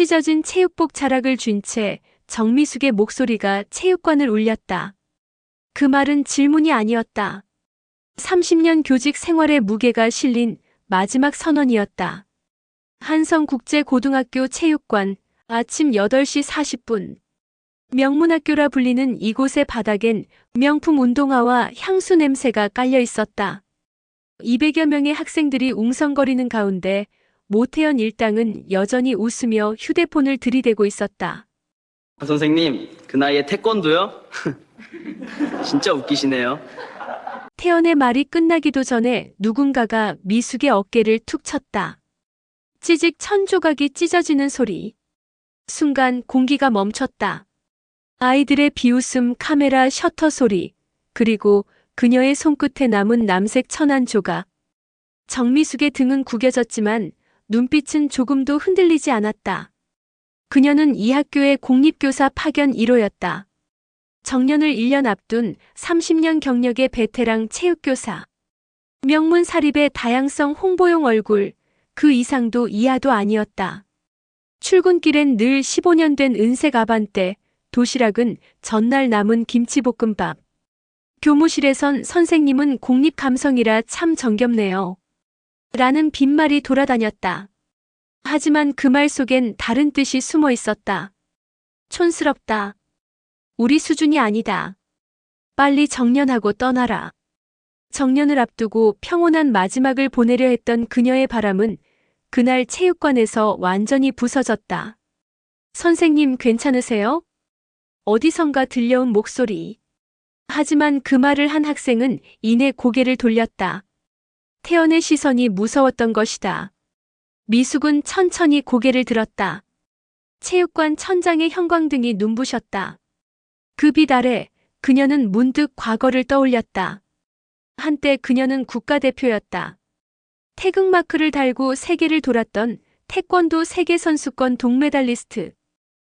찢어진 체육복 자락을 쥔 채 정미숙의 목소리가 체육관을 울렸다. 그 말은 질문이 아니었다. 30년 교직 생활의 무게가 실린 마지막 선언이었다. 한성국제고등학교 체육관, 아침 8시 40분. 명문학교라 불리는 이곳의 바닥엔 명품 운동화와 향수 냄새가 깔려 있었다. 200여 명의 학생들이 웅성거리는 가운데 모태연 일당은 여전히 웃으며 휴대폰을 들이대고 있었다. 선생님, 그 나이에 태권도요? 진짜 웃기시네요. 태연의 말이 끝나기도 전에 누군가가 미숙의 어깨를 툭 쳤다. 찌직 천 조각이 찢어지는 소리. 순간 공기가 멈췄다. 아이들의 비웃음, 카메라 셔터 소리, 그리고 그녀의 손끝에 남은 남색 천 한 조각. 정미숙의 등은 구겨졌지만 눈빛은 조금도 흔들리지 않았다. 그녀는 이 학교의 공립교사 파견 1호였다. 정년을 1년 앞둔 30년 경력의 베테랑 체육교사. 명문 사립의 다양성 홍보용 얼굴, 그 이상도 이하도 아니었다. 출근길엔 늘 15년 된 은색 아반떼, 도시락은 전날 남은 김치볶음밥. 교무실에선 선생님은 공립 감성이라 참 정겹네요. 라는 빈말이 돌아다녔다. 하지만 그 말 속엔 다른 뜻이 숨어 있었다. 촌스럽다. 우리 수준이 아니다. 빨리 정년하고 떠나라. 정년을 앞두고 평온한 마지막을 보내려 했던 그녀의 바람은 그날 체육관에서 완전히 부서졌다. 선생님 괜찮으세요? 어디선가 들려온 목소리. 하지만 그 말을 한 학생은 이내 고개를 돌렸다. 태연의 시선이 무서웠던 것이다. 미숙은 천천히 고개를 들었다. 체육관 천장의 형광등이 눈부셨다. 그 빛 아래 그녀는 문득 과거를 떠올렸다. 한때 그녀는 국가대표였다. 태극마크를 달고 세계를 돌았던 태권도 세계선수권 동메달리스트.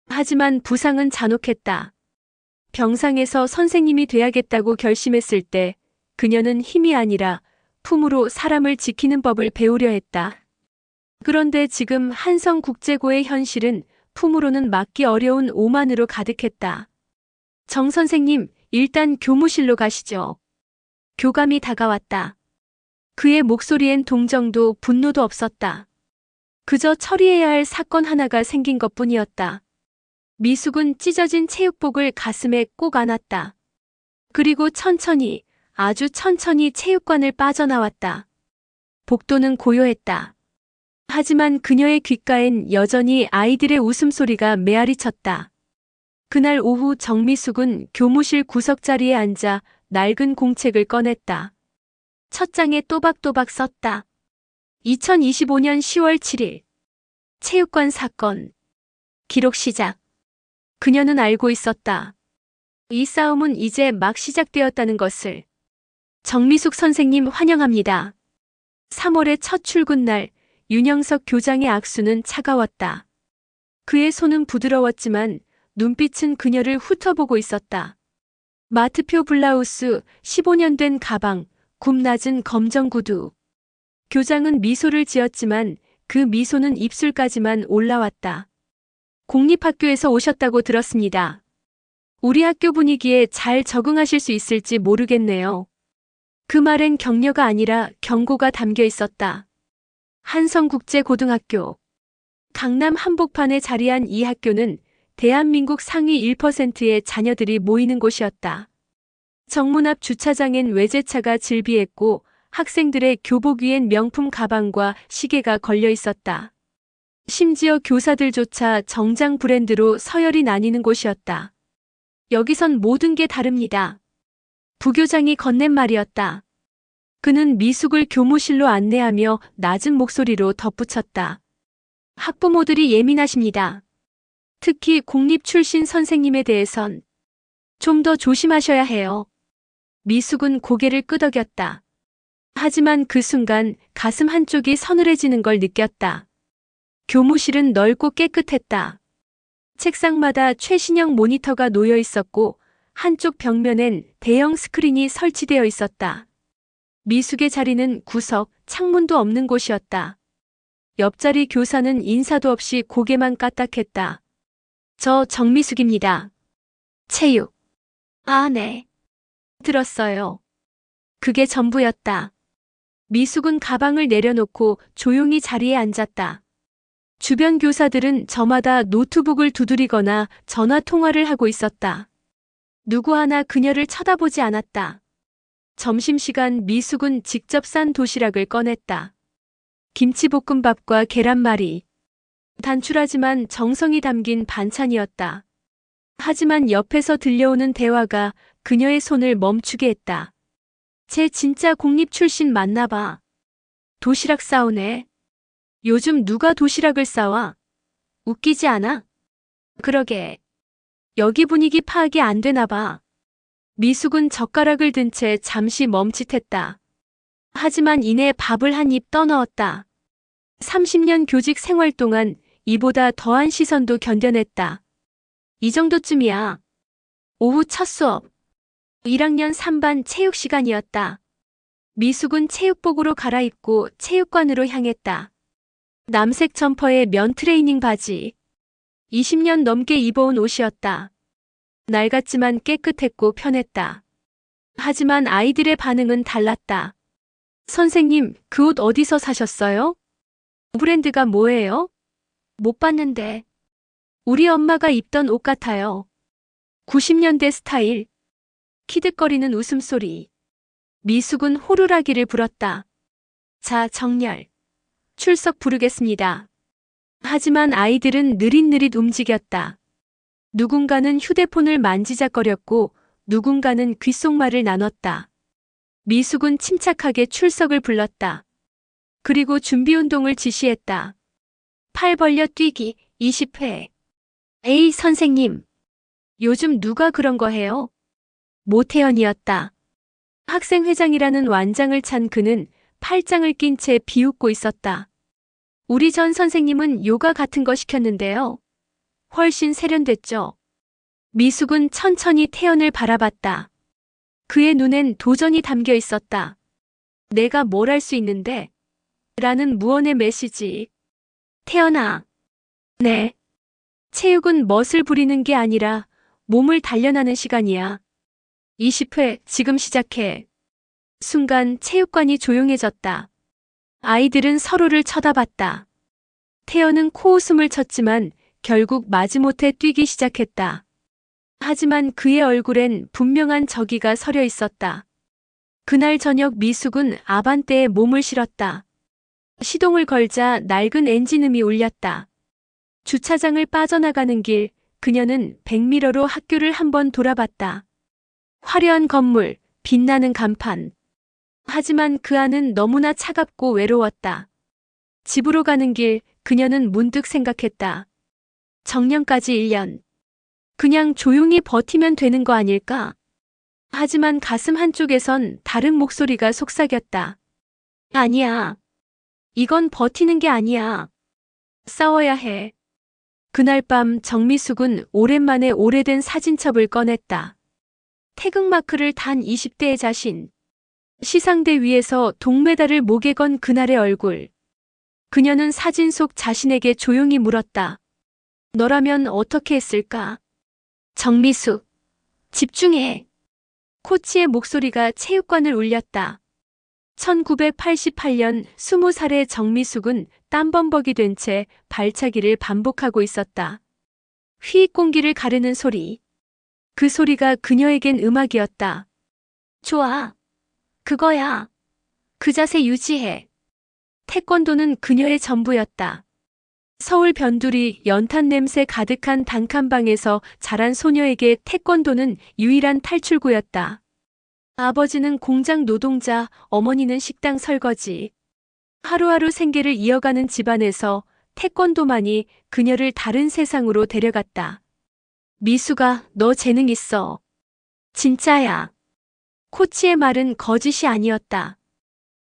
하지만 부상은 잔혹했다. 병상에서 선생님이 돼야겠다고 결심했을 때 그녀는 힘이 아니라 품으로 사람을 지키는 법을 배우려 했다. 그런데 지금 한성국제고의 현실은 품으로는 막기 어려운 오만으로 가득했다. 정 선생님, 일단 교무실로 가시죠. 교감이 다가왔다. 그의 목소리엔 동정도 분노도 없었다. 그저 처리해야 할 사건 하나가 생긴 것뿐이었다. 미숙은 찢어진 체육복을 가슴에 꼭 안았다. 그리고 천천히, 아주 천천히 체육관을 빠져나왔다. 복도는 고요했다. 하지만 그녀의 귓가엔 여전히 아이들의 웃음소리가 메아리 쳤다. 그날 오후 정미숙은 교무실 구석자리에 앉아 낡은 공책을 꺼냈다. 첫 장에 또박또박 썼다. 2025년 10월 7일. 체육관 사건. 기록 시작. 그녀는 알고 있었다. 이 싸움은 이제 막 시작되었다는 것을. 정미숙 선생님 환영합니다. 3월의 첫 출근 날 윤영석 교장의 악수는 차가웠다. 그의 손은 부드러웠지만 눈빛은 그녀를 훑어보고 있었다. 마트표 블라우스, 15년 된 가방, 굽 낮은 검정 구두. 교장은 미소를 지었지만 그 미소는 입술까지만 올라왔다. 공립학교에서 오셨다고 들었습니다. 우리 학교 분위기에 잘 적응하실 수 있을지 모르겠네요. 그 말엔 격려가 아니라 경고가 담겨 있었다. 한성국제고등학교. 강남 한복판에 자리한 이 학교는 대한민국 상위 1%의 자녀들이 모이는 곳이었다. 정문 앞 주차장엔 외제차가 질비했고 학생들의 교복 위엔 명품 가방과 시계가 걸려 있었다. 심지어 교사들조차 정장 브랜드로 서열이 나뉘는 곳이었다. 여기선 모든 게 다릅니다. 부교장이 건넨 말이었다. 그는 미숙을 교무실로 안내하며 낮은 목소리로 덧붙였다. 학부모들이 예민하십니다. 특히 공립 출신 선생님에 대해선 좀 더 조심하셔야 해요. 미숙은 고개를 끄덕였다. 하지만 그 순간 가슴 한쪽이 서늘해지는 걸 느꼈다. 교무실은 넓고 깨끗했다. 책상마다 최신형 모니터가 놓여 있었고 한쪽 벽면엔 대형 스크린이 설치되어 있었다. 미숙의 자리는 구석, 창문도 없는 곳이었다. 옆자리 교사는 인사도 없이 고개만 까딱했다. 저 정미숙입니다. 체육. 아, 네. 들었어요. 그게 전부였다. 미숙은 가방을 내려놓고 조용히 자리에 앉았다. 주변 교사들은 저마다 노트북을 두드리거나 전화 통화를 하고 있었다. 누구 하나 그녀를 쳐다보지 않았다. 점심시간 미숙은 직접 싼 도시락을 꺼냈다. 김치볶음밥과 계란말이. 단출하지만 정성이 담긴 반찬이었다. 하지만 옆에서 들려오는 대화가 그녀의 손을 멈추게 했다. 쟤 진짜 공립 출신 맞나 봐. 도시락 싸우네. 요즘 누가 도시락을 싸와? 웃기지 않아? 그러게. 여기 분위기 파악이 안 되나 봐. 미숙은 젓가락을 든 채 잠시 멈칫했다. 하지만 이내 밥을 한 입 떠넣었다. 30년 교직 생활 동안 이보다 더한 시선도 견뎌냈다. 이 정도쯤이야. 오후 첫 수업. 1학년 3반 체육 시간이었다. 미숙은 체육복으로 갈아입고 체육관으로 향했다. 남색 점퍼에 면 트레이닝 바지. 20년 넘게 입어온 옷이었다. 낡았지만 깨끗했고 편했다. 하지만 아이들의 반응은 달랐다. 선생님, 그 옷 어디서 사셨어요? 브랜드가 뭐예요? 못 봤는데. 우리 엄마가 입던 옷 같아요. 90년대 스타일. 키득거리는 웃음소리. 미숙은 호루라기를 불었다. 자, 정렬. 출석 부르겠습니다. 하지만 아이들은 느릿느릿 움직였다. 누군가는 휴대폰을 만지작거렸고 누군가는 귓속말을 나눴다. 미숙은 침착하게 출석을 불렀다. 그리고 준비운동을 지시했다. 팔 벌려 뛰기 20회. 에이, 선생님. 요즘 누가 그런 거 해요? 모태연이었다. 학생회장이라는 완장을 찬 그는 팔짱을 낀 채 비웃고 있었다. 우리 전 선생님은 요가 같은 거 시켰는데요. 훨씬 세련됐죠. 미숙은 천천히 태연을 바라봤다. 그의 눈엔 도전이 담겨 있었다. 내가 뭘 할 수 있는데? 라는 무언의 메시지. 태연아. 네. 체육은 멋을 부리는 게 아니라 몸을 단련하는 시간이야. 20회, 지금 시작해. 순간 체육관이 조용해졌다. 아이들은 서로를 쳐다봤다. 태연은 코웃음을 쳤지만 결국 마지못해 뛰기 시작했다. 하지만 그의 얼굴엔 분명한 저기가 서려 있었다. 그날 저녁 미숙은 아반떼에 몸을 실었다. 시동을 걸자 낡은 엔진음이 울렸다. 주차장을 빠져나가는 길, 그녀는 백미러로 학교를 한번 돌아봤다. 화려한 건물, 빛나는 간판. 하지만 그 안은 너무나 차갑고 외로웠다. 집으로 가는 길, 그녀는 문득 생각했다. 정년까지 1년. 그냥 조용히 버티면 되는 거 아닐까? 하지만 가슴 한쪽에선 다른 목소리가 속삭였다. 아니야. 이건 버티는 게 아니야. 싸워야 해. 그날 밤 정미숙은 오랜만에 오래된 사진첩을 꺼냈다. 태극마크를 단 20대의 자신. 시상대 위에서 동메달을 목에 건 그날의 얼굴. 그녀는 사진 속 자신에게 조용히 물었다. 너라면 어떻게 했을까? 정미숙. 집중해. 코치의 목소리가 체육관을 울렸다. 1988년 20살의 정미숙은 땀범벅이 된 채 발차기를 반복하고 있었다. 휘익 공기를 가르는 소리. 그 소리가 그녀에겐 음악이었다. 좋아. 그거야. 그 자세 유지해. 태권도는 그녀의 전부였다. 서울 변두리 연탄 냄새 가득한 단칸방에서 자란 소녀에게 태권도는 유일한 탈출구였다. 아버지는 공장 노동자, 어머니는 식당 설거지. 하루하루 생계를 이어가는 집안에서 태권도만이 그녀를 다른 세상으로 데려갔다. 미숙아, 너 재능 있어. 진짜야. 코치의 말은 거짓이 아니었다.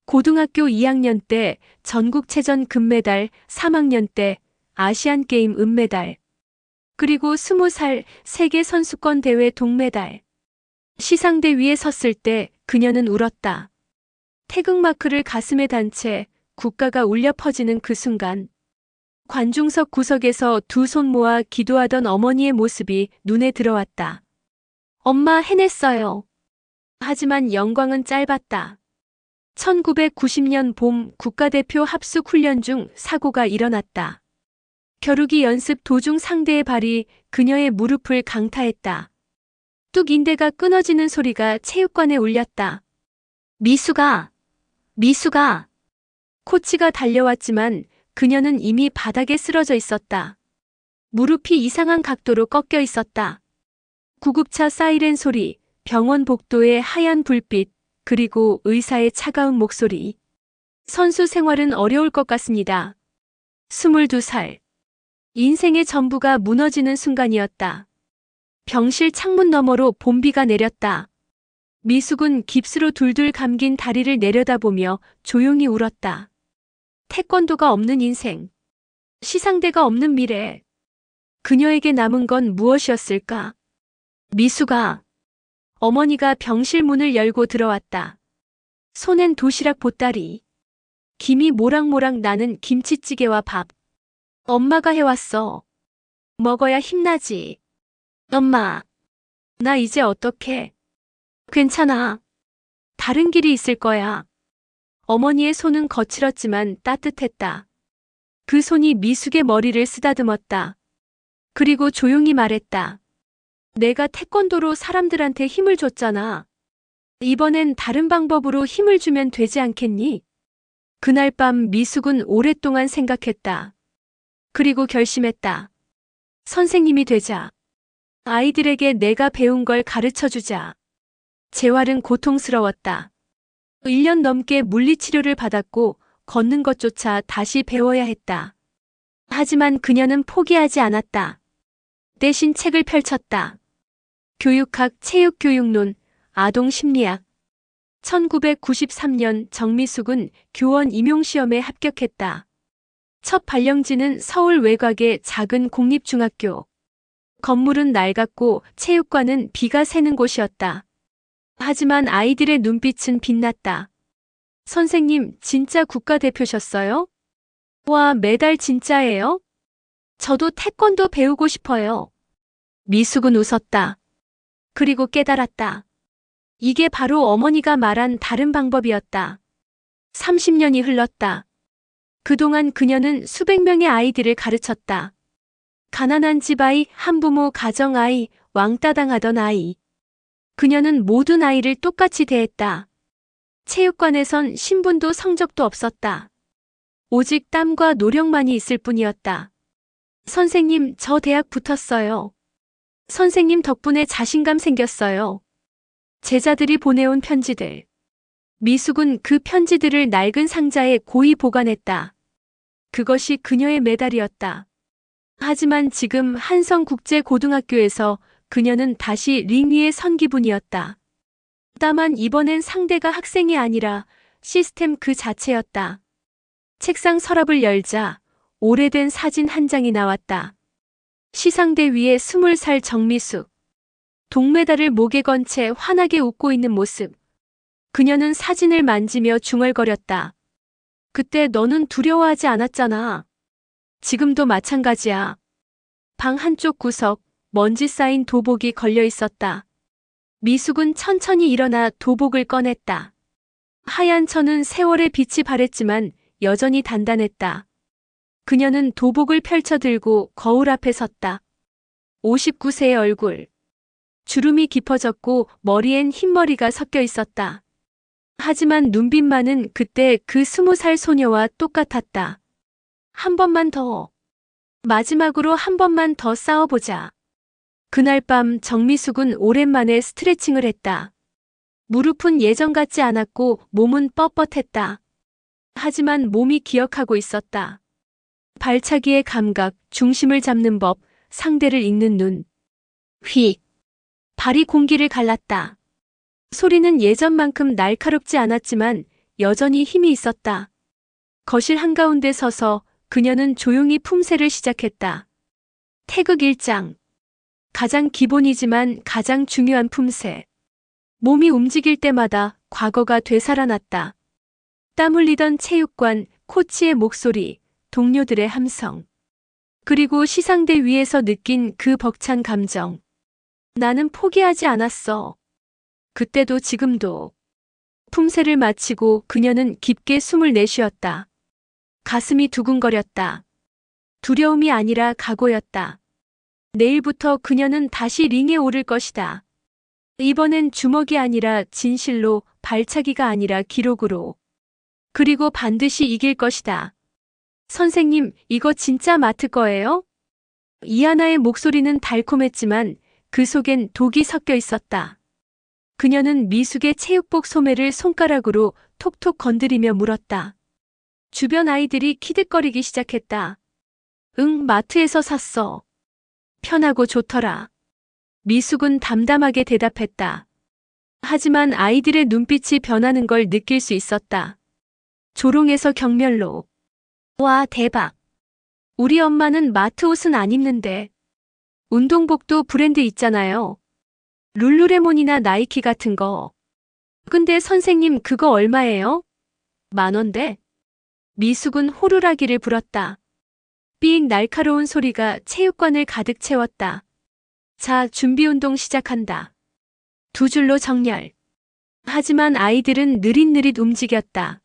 고등학교 2학년 때 전국체전 금메달, 3학년 때 아시안게임 은메달, 그리고 20살 세계선수권 대회 동메달. 시상대 위에 섰을 때 그녀는 울었다. 태극마크를 가슴에 단 채 국가가 울려 퍼지는 그 순간 관중석 구석에서 두 손 모아 기도하던 어머니의 모습이 눈에 들어왔다. 엄마 해냈어요. 하지만 영광은 짧았다. 1990년 봄 국가대표 합숙 훈련 중 사고가 일어났다. 겨루기 연습 도중 상대의 발이 그녀의 무릎을 강타했다. 뚝 인대가 끊어지는 소리가 체육관에 울렸다. 미수가! 미수가! 코치가 달려왔지만 그녀는 이미 바닥에 쓰러져 있었다. 무릎이 이상한 각도로 꺾여 있었다. 구급차 사이렌 소리, 병원 복도의 하얀 불빛, 그리고 의사의 차가운 목소리. 선수 생활은 어려울 것 같습니다. 22살. 인생의 전부가 무너지는 순간이었다. 병실 창문 너머로 봄비가 내렸다. 미숙은 깁스로 둘둘 감긴 다리를 내려다보며 조용히 울었다. 태권도가 없는 인생. 시상대가 없는 미래. 그녀에게 남은 건 무엇이었을까? 미숙아. 어머니가 병실 문을 열고 들어왔다. 손엔 도시락 보따리. 김이 모락모락 나는 김치찌개와 밥. 엄마가 해왔어. 먹어야 힘나지. 엄마. 나 이제 어떡해? 괜찮아. 다른 길이 있을 거야. 어머니의 손은 거칠었지만 따뜻했다. 그 손이 미숙의 머리를 쓰다듬었다. 그리고 조용히 말했다. 내가 태권도로 사람들한테 힘을 줬잖아. 이번엔 다른 방법으로 힘을 주면 되지 않겠니? 그날 밤 미숙은 오랫동안 생각했다. 그리고 결심했다. 선생님이 되자. 아이들에게 내가 배운 걸 가르쳐 주자. 재활은 고통스러웠다. 1년 넘게 물리치료를 받았고 걷는 것조차 다시 배워야 했다. 하지만 그녀는 포기하지 않았다. 대신 책을 펼쳤다. 교육학, 체육교육론, 아동심리학. 1993년 정미숙은 교원 임용시험에 합격했다. 첫 발령지는 서울 외곽의 작은 공립중학교. 건물은 낡았고 체육관은 비가 새는 곳이었다. 하지만 아이들의 눈빛은 빛났다. 선생님, 진짜 국가대표셨어요? 와, 메달 진짜예요? 저도 태권도 배우고 싶어요. 미숙은 웃었다. 그리고 깨달았다. 이게 바로 어머니가 말한 다른 방법이었다. 30년이 흘렀다. 그동안 그녀는 수백 명의 아이들을 가르쳤다. 가난한 집 아이, 한부모 가정 아이, 왕따 당하던 아이. 그녀는 모든 아이를 똑같이 대했다. 체육관에선 신분도 성적도 없었다. 오직 땀과 노력만이 있을 뿐이었다. 선생님, 저 대학 붙었어요. 선생님 덕분에 자신감 생겼어요. 제자들이 보내온 편지들. 미숙은 그 편지들을 낡은 상자에 고이 보관했다. 그것이 그녀의 메달이었다. 하지만 지금 한성국제고등학교에서 그녀는 다시 링 위에 선 기분이었다. 다만 이번엔 상대가 학생이 아니라 시스템 그 자체였다. 책상 서랍을 열자 오래된 사진 한 장이 나왔다. 시상대 위에 20살 정미숙. 동메달을 목에 건 채 환하게 웃고 있는 모습. 그녀는 사진을 만지며 중얼거렸다. 그때 너는 두려워하지 않았잖아. 지금도 마찬가지야. 방 한쪽 구석, 먼지 쌓인 도복이 걸려 있었다. 미숙은 천천히 일어나 도복을 꺼냈다. 하얀 천은 세월의 빛이 바랬지만 여전히 단단했다. 그녀는 도복을 펼쳐들고 거울 앞에 섰다. 59세의 얼굴. 주름이 깊어졌고 머리엔 흰머리가 섞여 있었다. 하지만 눈빛만은 그때 그 20살 소녀와 똑같았다. 한 번만 더. 마지막으로 한 번만 더 싸워보자. 그날 밤 정미숙은 오랜만에 스트레칭을 했다. 무릎은 예전 같지 않았고 몸은 뻣뻣했다. 하지만 몸이 기억하고 있었다. 발차기의 감각, 중심을 잡는 법, 상대를 읽는 눈. 휙. 발이 공기를 갈랐다. 소리는 예전만큼 날카롭지 않았지만 여전히 힘이 있었다. 거실 한가운데 서서 그녀는 조용히 품새를 시작했다. 태극 1장. 가장 기본이지만 가장 중요한 품새. 몸이 움직일 때마다 과거가 되살아났다. 땀 흘리던 체육관, 코치의 목소리, 동료들의 함성. 그리고 시상대 위에서 느낀 그 벅찬 감정. 나는 포기하지 않았어. 그때도 지금도. 품새를 마치고 그녀는 깊게 숨을 내쉬었다. 가슴이 두근거렸다. 두려움이 아니라 각오였다. 내일부터 그녀는 다시 링에 오를 것이다. 이번엔 주먹이 아니라 진실로, 발차기가 아니라 기록으로. 그리고 반드시 이길 것이다. 선생님, 이거 진짜 맡을 거예요? 이하나의 목소리는 달콤했지만 그 속엔 독이 섞여 있었다. 그녀는 미숙의 체육복 소매를 손가락으로 톡톡 건드리며 물었다. 주변 아이들이 키득거리기 시작했다. 응, 마트에서 샀어. 편하고 좋더라. 미숙은 담담하게 대답했다. 하지만 아이들의 눈빛이 변하는 걸 느낄 수 있었다. 조롱에서 경멸로. 와, 대박. 우리 엄마는 마트 옷은 안 입는데. 운동복도 브랜드 있잖아요. 룰루레몬이나 나이키 같은 거. 근데 선생님 그거 얼마예요? 10,000원대? 미숙은 호루라기를 불었다. 삑 날카로운 소리가 체육관을 가득 채웠다. 자, 준비운동 시작한다. 두 줄로 정렬. 하지만 아이들은 느릿느릿 움직였다.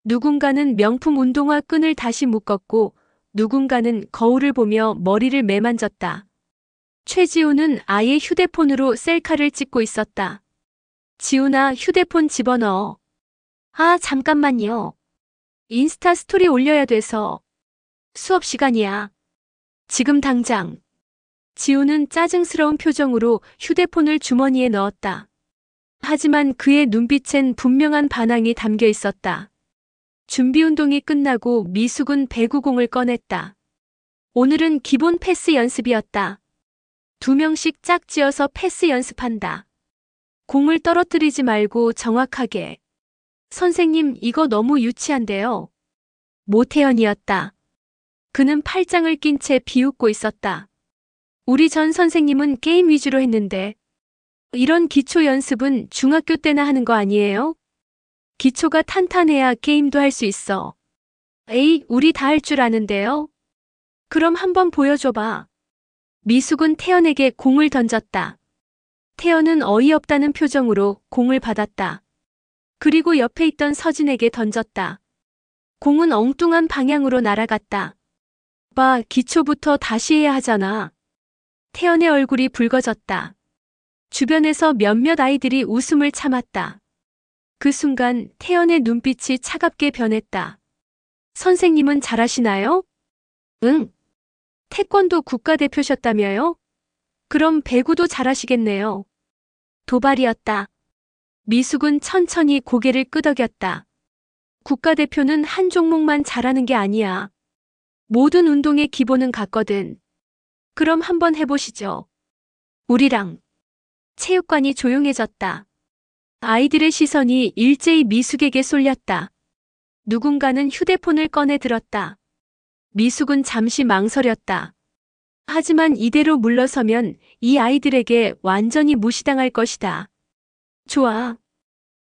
누군가는 명품 운동화 끈을 다시 묶었고 누군가는 거울을 보며 머리를 매만졌다. 최지우는 아예 휴대폰으로 셀카를 찍고 있었다. 지우나 휴대폰 집어넣어. 아, 잠깐만요. 인스타 스토리 올려야 돼서. 수업 시간이야. 지금 당장. 지우는 짜증스러운 표정으로 휴대폰을 주머니에 넣었다. 하지만 그의 눈빛엔 분명한 반항이 담겨 있었다. 준비운동이 끝나고 미숙은 배구공을 꺼냈다. 오늘은 기본 패스 연습이었다. 2명씩 짝지어서 패스 연습한다. 공을 떨어뜨리지 말고 정확하게. 선생님, 이거 너무 유치한데요. 모태연이었다. 그는 팔짱을 낀 채 비웃고 있었다. 우리 전 선생님은 게임 위주로 했는데 이런 기초 연습은 중학교 때나 하는 거 아니에요? 기초가 탄탄해야 게임도 할 수 있어. 에이, 우리 다 할 줄 아는데요. 그럼 한번 보여줘봐. 미숙은 태연에게 공을 던졌다. 태연은 어이없다는 표정으로 공을 받았다. 그리고 옆에 있던 서진에게 던졌다. 공은 엉뚱한 방향으로 날아갔다. 봐, 기초부터 다시 해야 하잖아. 태연의 얼굴이 붉어졌다. 주변에서 몇몇 아이들이 웃음을 참았다. 그 순간 태연의 눈빛이 차갑게 변했다. 선생님은 잘하시나요? 응. 태권도 국가대표셨다며요? 그럼 배구도 잘하시겠네요. 도발이었다. 미숙은 천천히 고개를 끄덕였다. 국가대표는 한 종목만 잘하는 게 아니야. 모든 운동의 기본은 같거든. 그럼 한번 해보시죠. 우리랑. 체육관이 조용해졌다. 아이들의 시선이 일제히 미숙에게 쏠렸다. 누군가는 휴대폰을 꺼내 들었다. 미숙은 잠시 망설였다. 하지만 이대로 물러서면 이 아이들에게 완전히 무시당할 것이다. 좋아.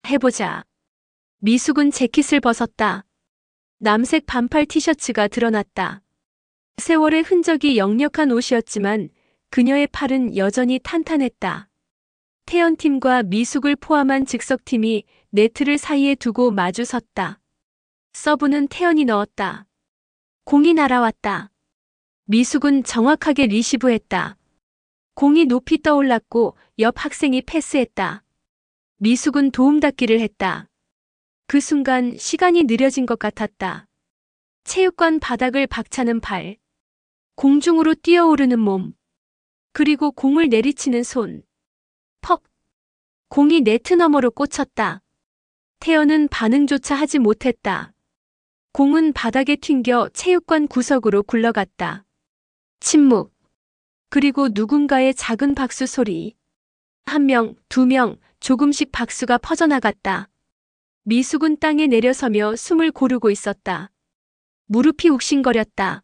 해보자. 미숙은 재킷을 벗었다. 남색 반팔 티셔츠가 드러났다. 세월의 흔적이 역력한 옷이었지만 그녀의 팔은 여전히 탄탄했다. 태연팀과 미숙을 포함한 즉석팀이 네트를 사이에 두고 마주 섰다. 서브는 태연이 넣었다. 공이 날아왔다. 미숙은 정확하게 리시브했다. 공이 높이 떠올랐고 옆 학생이 패스했다. 미숙은 도움닫기를 했다. 그 순간 시간이 느려진 것 같았다. 체육관 바닥을 박차는 발. 공중으로 뛰어오르는 몸. 그리고 공을 내리치는 손. 퍽! 공이 네트 너머로 꽂혔다. 태연은 반응조차 하지 못했다. 공은 바닥에 튕겨 체육관 구석으로 굴러갔다. 침묵. 그리고 누군가의 작은 박수 소리. 1명, 2명, 조금씩 박수가 퍼져나갔다. 미숙은 땅에 내려서며 숨을 고르고 있었다. 무릎이 욱신거렸다.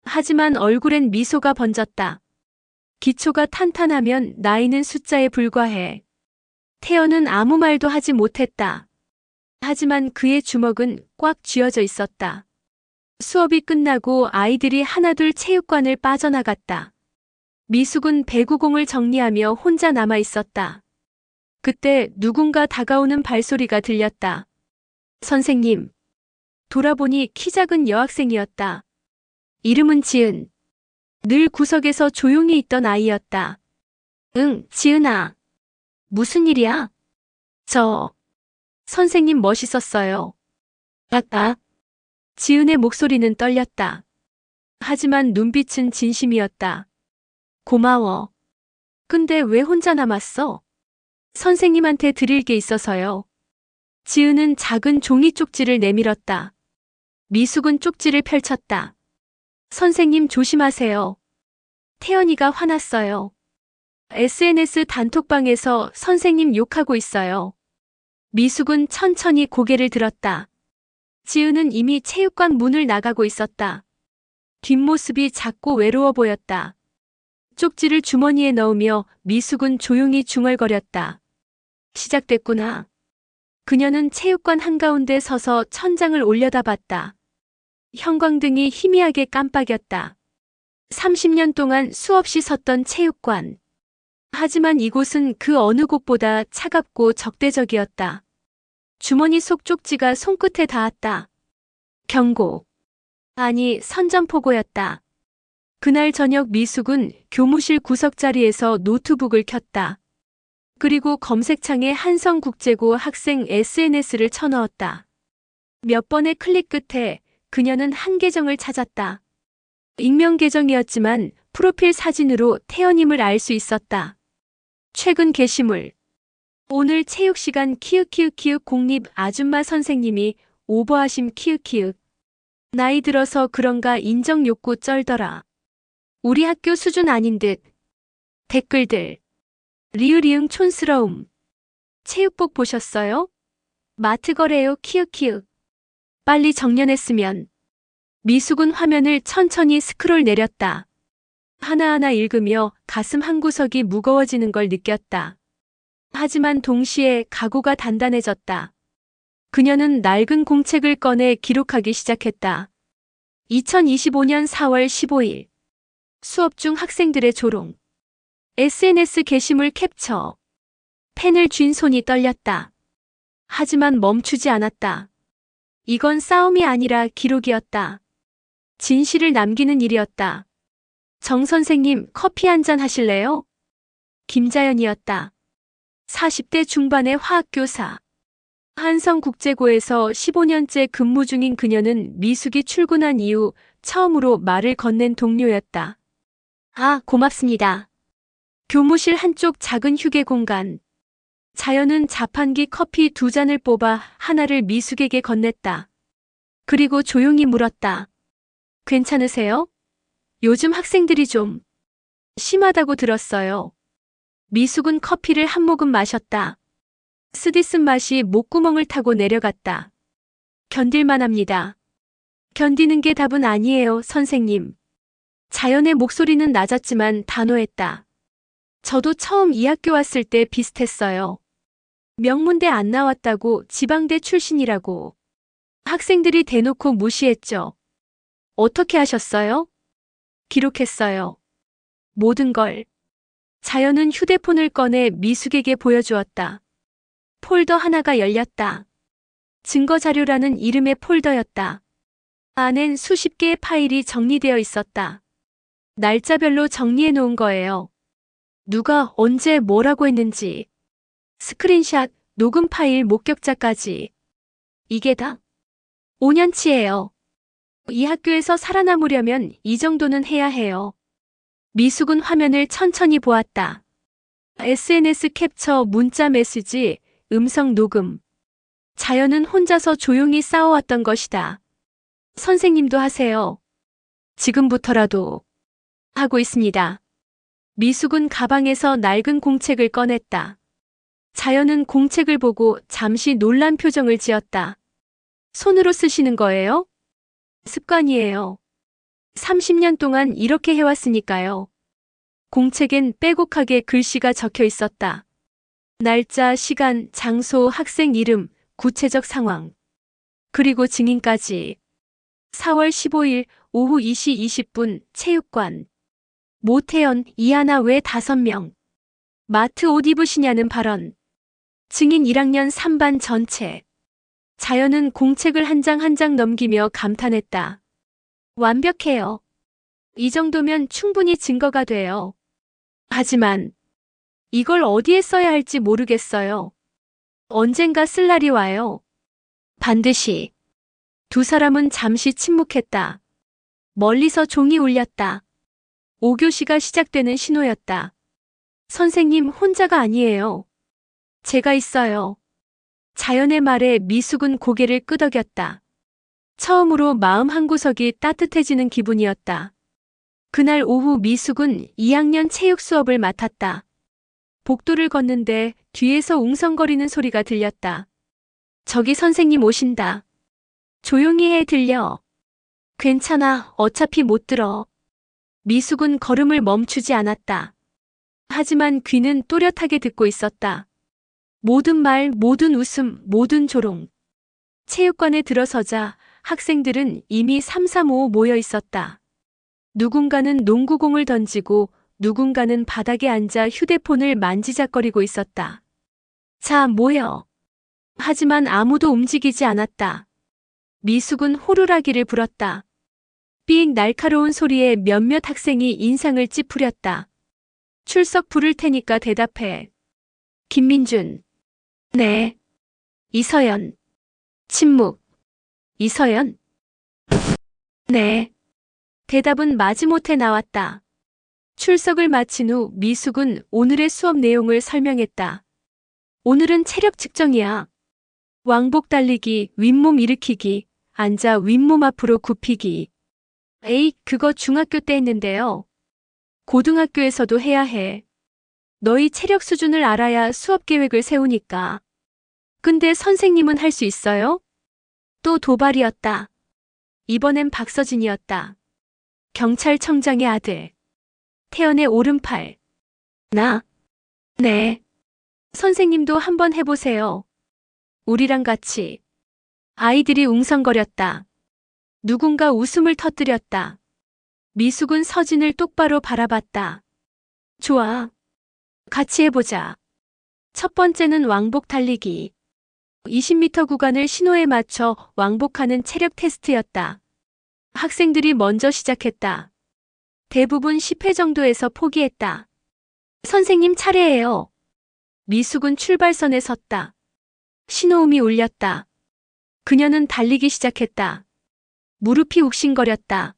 하지만 얼굴엔 미소가 번졌다. 기초가 탄탄하면 나이는 숫자에 불과해. 태연은 아무 말도 하지 못했다. 하지만 그의 주먹은 꽉 쥐어져 있었다. 수업이 끝나고 아이들이 하나둘 체육관을 빠져나갔다. 미숙은 배구공을 정리하며 혼자 남아 있었다. 그때 누군가 다가오는 발소리가 들렸다. 선생님. 돌아보니 키 작은 여학생이었다. 이름은 지은. 늘 구석에서 조용히 있던 아이였다. 응, 지은아. 무슨 일이야? 선생님 멋있었어요. 아까. 지은의 목소리는 떨렸다. 하지만 눈빛은 진심이었다. 고마워. 근데 왜 혼자 남았어? 선생님한테 드릴 게 있어서요. 지은은 작은 종이 쪽지를 내밀었다. 미숙은 쪽지를 펼쳤다. 선생님 조심하세요. 태연이가 화났어요. SNS 단톡방에서 선생님 욕하고 있어요. 미숙은 천천히 고개를 들었다. 지은은 이미 체육관 문을 나가고 있었다. 뒷모습이 작고 외로워 보였다. 쪽지를 주머니에 넣으며 미숙은 조용히 중얼거렸다. 시작됐구나. 그녀는 체육관 한가운데 서서 천장을 올려다봤다. 형광등이 희미하게 깜빡였다. 30년 동안 수없이 섰던 체육관. 하지만 이곳은 그 어느 곳보다 차갑고 적대적이었다. 주머니 속 쪽지가 손끝에 닿았다. 경고. 아니, 선전포고였다. 그날 저녁 미숙은 교무실 구석자리에서 노트북을 켰다. 그리고 검색창에 한성국제고 학생 SNS를 쳐넣었다. 몇 번의 클릭 끝에 그녀는 한 계정을 찾았다. 익명 계정이었지만 프로필 사진으로 태연임을 알 수 있었다. 최근 게시물. 오늘 체육시간 키읔키읔키읔 공립 아줌마 선생님이 오버하심 키읔키읔. 나이 들어서 그런가 인정 욕구 쩔더라. 우리 학교 수준 아닌 듯. 댓글들. 리으리응 촌스러움. 체육복 보셨어요? 마트 거래요 키읔키읔. 빨리 정년했으면. 미숙은 화면을 천천히 스크롤 내렸다. 하나하나 읽으며 가슴 한구석이 무거워지는 걸 느꼈다. 하지만 동시에 각오가 단단해졌다. 그녀는 낡은 공책을 꺼내 기록하기 시작했다. 2025년 4월 15일. 수업 중 학생들의 조롱. SNS 게시물 캡처. 펜을 쥔 손이 떨렸다. 하지만 멈추지 않았다. 이건 싸움이 아니라 기록이었다. 진실을 남기는 일이었다. 정 선생님, 커피 한잔 하실래요? 김자연이었다. 40대 중반의 화학교사. 한성국제고에서 15년째 근무 중인 그녀는 미숙이 출근한 이후 처음으로 말을 건넨 동료였다. 아, 고맙습니다. 교무실 한쪽 작은 휴게 공간. 자연은 자판기 커피 2잔을 뽑아 하나를 미숙에게 건넸다. 그리고 조용히 물었다. 괜찮으세요? 요즘 학생들이 좀 심하다고 들었어요. 미숙은 커피를 한 모금 마셨다. 쓰디쓴 맛이 목구멍을 타고 내려갔다. 견딜만 합니다. 견디는 게 답은 아니에요, 선생님. 자연의 목소리는 낮았지만 단호했다. 저도 처음 이 학교 왔을 때 비슷했어요. 명문대 안 나왔다고 지방대 출신이라고. 학생들이 대놓고 무시했죠. 어떻게 하셨어요? 기록했어요. 모든 걸. 자연은 휴대폰을 꺼내 미숙에게 보여주었다. 폴더 하나가 열렸다. 증거자료라는 이름의 폴더였다. 안엔 수십 개의 파일이 정리되어 있었다. 날짜별로 정리해 놓은 거예요. 누가 언제 뭐라고 했는지. 스크린샷, 녹음 파일 목격자까지. 이게 다 5년치예요. 이 학교에서 살아남으려면 이 정도는 해야 해요. 미숙은 화면을 천천히 보았다. SNS 캡처, 문자 메시지, 음성 녹음. 자연은 혼자서 조용히 싸워왔던 것이다. 선생님도 하세요. 지금부터라도. 하고 있습니다. 미숙은 가방에서 낡은 공책을 꺼냈다. 자연은 공책을 보고 잠시 놀란 표정을 지었다. 손으로 쓰시는 거예요? 습관이에요. 30년 동안 이렇게 해왔으니까요. 공책엔 빼곡하게 글씨가 적혀 있었다. 날짜, 시간, 장소, 학생 이름, 구체적 상황. 그리고 증인까지. 4월 15일 오후 2시 20분 체육관. 모태연, 이하나 외 5명. 마트 옷 입으시냐는 발언. 증인 1학년 3반 전체. 자연은 공책을 한 장 한 장 넘기며 감탄했다. 완벽해요. 이 정도면 충분히 증거가 돼요. 하지만 이걸 어디에 써야 할지 모르겠어요. 언젠가 쓸 날이 와요. 반드시. 두 사람은 잠시 침묵했다. 멀리서 종이 울렸다. 5교시가 시작되는 신호였다. 선생님 혼자가 아니에요. 제가 있어요. 자연의 말에 미숙은 고개를 끄덕였다. 처음으로 마음 한구석이 따뜻해지는 기분이었다. 그날 오후 미숙은 2학년 체육 수업을 맡았다. 복도를 걷는데 뒤에서 웅성거리는 소리가 들렸다. 저기 선생님 오신다. 조용히 해 들려. 괜찮아, 어차피 못 들어. 미숙은 걸음을 멈추지 않았다. 하지만 귀는 또렷하게 듣고 있었다. 모든 말, 모든 웃음, 모든 조롱. 체육관에 들어서자 학생들은 이미 335 모여 있었다. 누군가는 농구공을 던지고 누군가는 바닥에 앉아 휴대폰을 만지작거리고 있었다. 자, 모여. 하지만 아무도 움직이지 않았다. 미숙은 호루라기를 불었다. 삑 날카로운 소리에 몇몇 학생이 인상을 찌푸렸다. 출석 부를 테니까 대답해. 김민준. 네. 이서연. 침묵. 이서연. 네. 대답은 마지못해 나왔다. 출석을 마친 후 미숙은 오늘의 수업 내용을 설명했다. 오늘은 체력 측정이야. 왕복 달리기, 윗몸 일으키기, 앉아 윗몸 앞으로 굽히기. 에이, 그거 중학교 때 했는데요. 고등학교에서도 해야 해. 너희 체력 수준을 알아야 수업 계획을 세우니까. 근데 선생님은 할 수 있어요? 또 도발이었다. 이번엔 박서진이었다. 경찰청장의 아들. 태연의 오른팔. 나? 네. 선생님도 한번 해보세요. 우리랑 같이. 아이들이 웅성거렸다. 누군가 웃음을 터뜨렸다. 미숙은 서진을 똑바로 바라봤다. 좋아. 같이 해보자. 첫 번째는 왕복 달리기. 20m 구간을 신호에 맞춰 왕복하는 체력 테스트였다. 학생들이 먼저 시작했다. 대부분 10회 정도에서 포기했다. 선생님 차례예요. 미숙은 출발선에 섰다. 신호음이 울렸다. 그녀는 달리기 시작했다. 무릎이 욱신거렸다.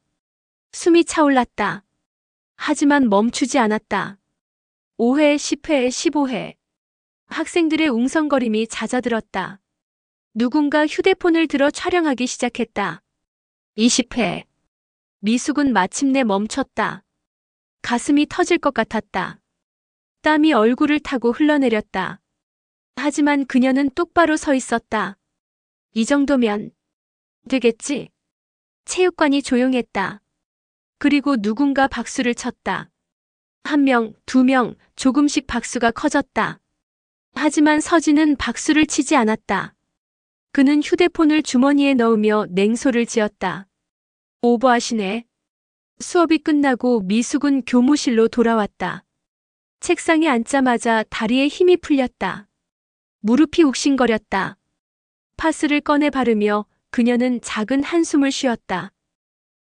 숨이 차올랐다. 하지만 멈추지 않았다. 5회, 10회, 15회. 학생들의 웅성거림이 잦아들었다. 누군가 휴대폰을 들어 촬영하기 시작했다. 20회. 미숙은 마침내 멈췄다. 가슴이 터질 것 같았다. 땀이 얼굴을 타고 흘러내렸다. 하지만 그녀는 똑바로 서 있었다. 이 정도면 되겠지? 체육관이 조용했다. 그리고 누군가 박수를 쳤다. 1명, 2명, 조금씩 박수가 커졌다. 하지만 서진은 박수를 치지 않았다. 그는 휴대폰을 주머니에 넣으며 냉소를 지었다. 오버하시네. 수업이 끝나고 미숙은 교무실로 돌아왔다. 책상에 앉자마자 다리에 힘이 풀렸다. 무릎이 욱신거렸다. 파스를 꺼내 바르며 그녀는 작은 한숨을 쉬었다.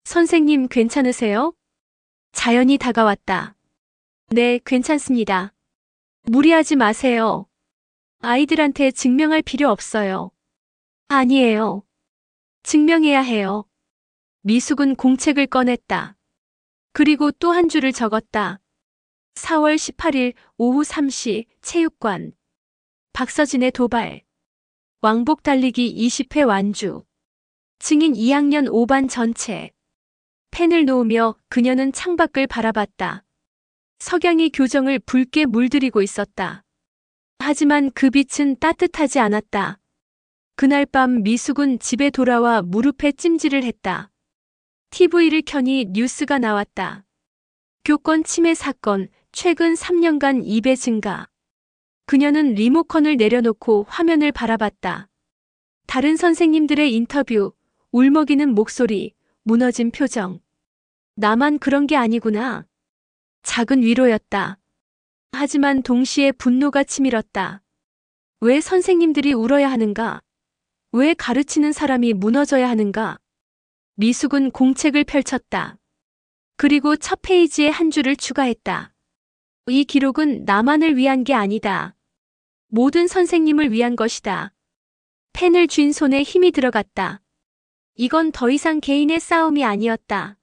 선생님 괜찮으세요? 자연이 다가왔다. 네, 괜찮습니다. 무리하지 마세요. 아이들한테 증명할 필요 없어요. 아니에요. 증명해야 해요. 미숙은 공책을 꺼냈다. 그리고 또 한 줄을 적었다. 4월 18일 오후 3시 체육관. 박서진의 도발. 왕복 달리기 20회 완주. 증인 2학년 5반 전체. 펜을 놓으며 그녀는 창밖을 바라봤다. 석양이 교정을 붉게 물들이고 있었다. 하지만 그 빛은 따뜻하지 않았다. 그날 밤 미숙은 집에 돌아와 무릎에 찜질을 했다. TV를 켜니 뉴스가 나왔다. 교권 침해 사건, 최근 3년간 2배 증가. 그녀는 리모컨을 내려놓고 화면을 바라봤다. 다른 선생님들의 인터뷰, 울먹이는 목소리, 무너진 표정. 나만 그런 게 아니구나. 작은 위로였다. 하지만 동시에 분노가 치밀었다. 왜 선생님들이 울어야 하는가? 왜 가르치는 사람이 무너져야 하는가? 미숙은 공책을 펼쳤다. 그리고 첫 페이지에 한 줄을 추가했다. 이 기록은 나만을 위한 게 아니다. 모든 선생님을 위한 것이다. 펜을 쥔 손에 힘이 들어갔다. 이건 더 이상 개인의 싸움이 아니었다.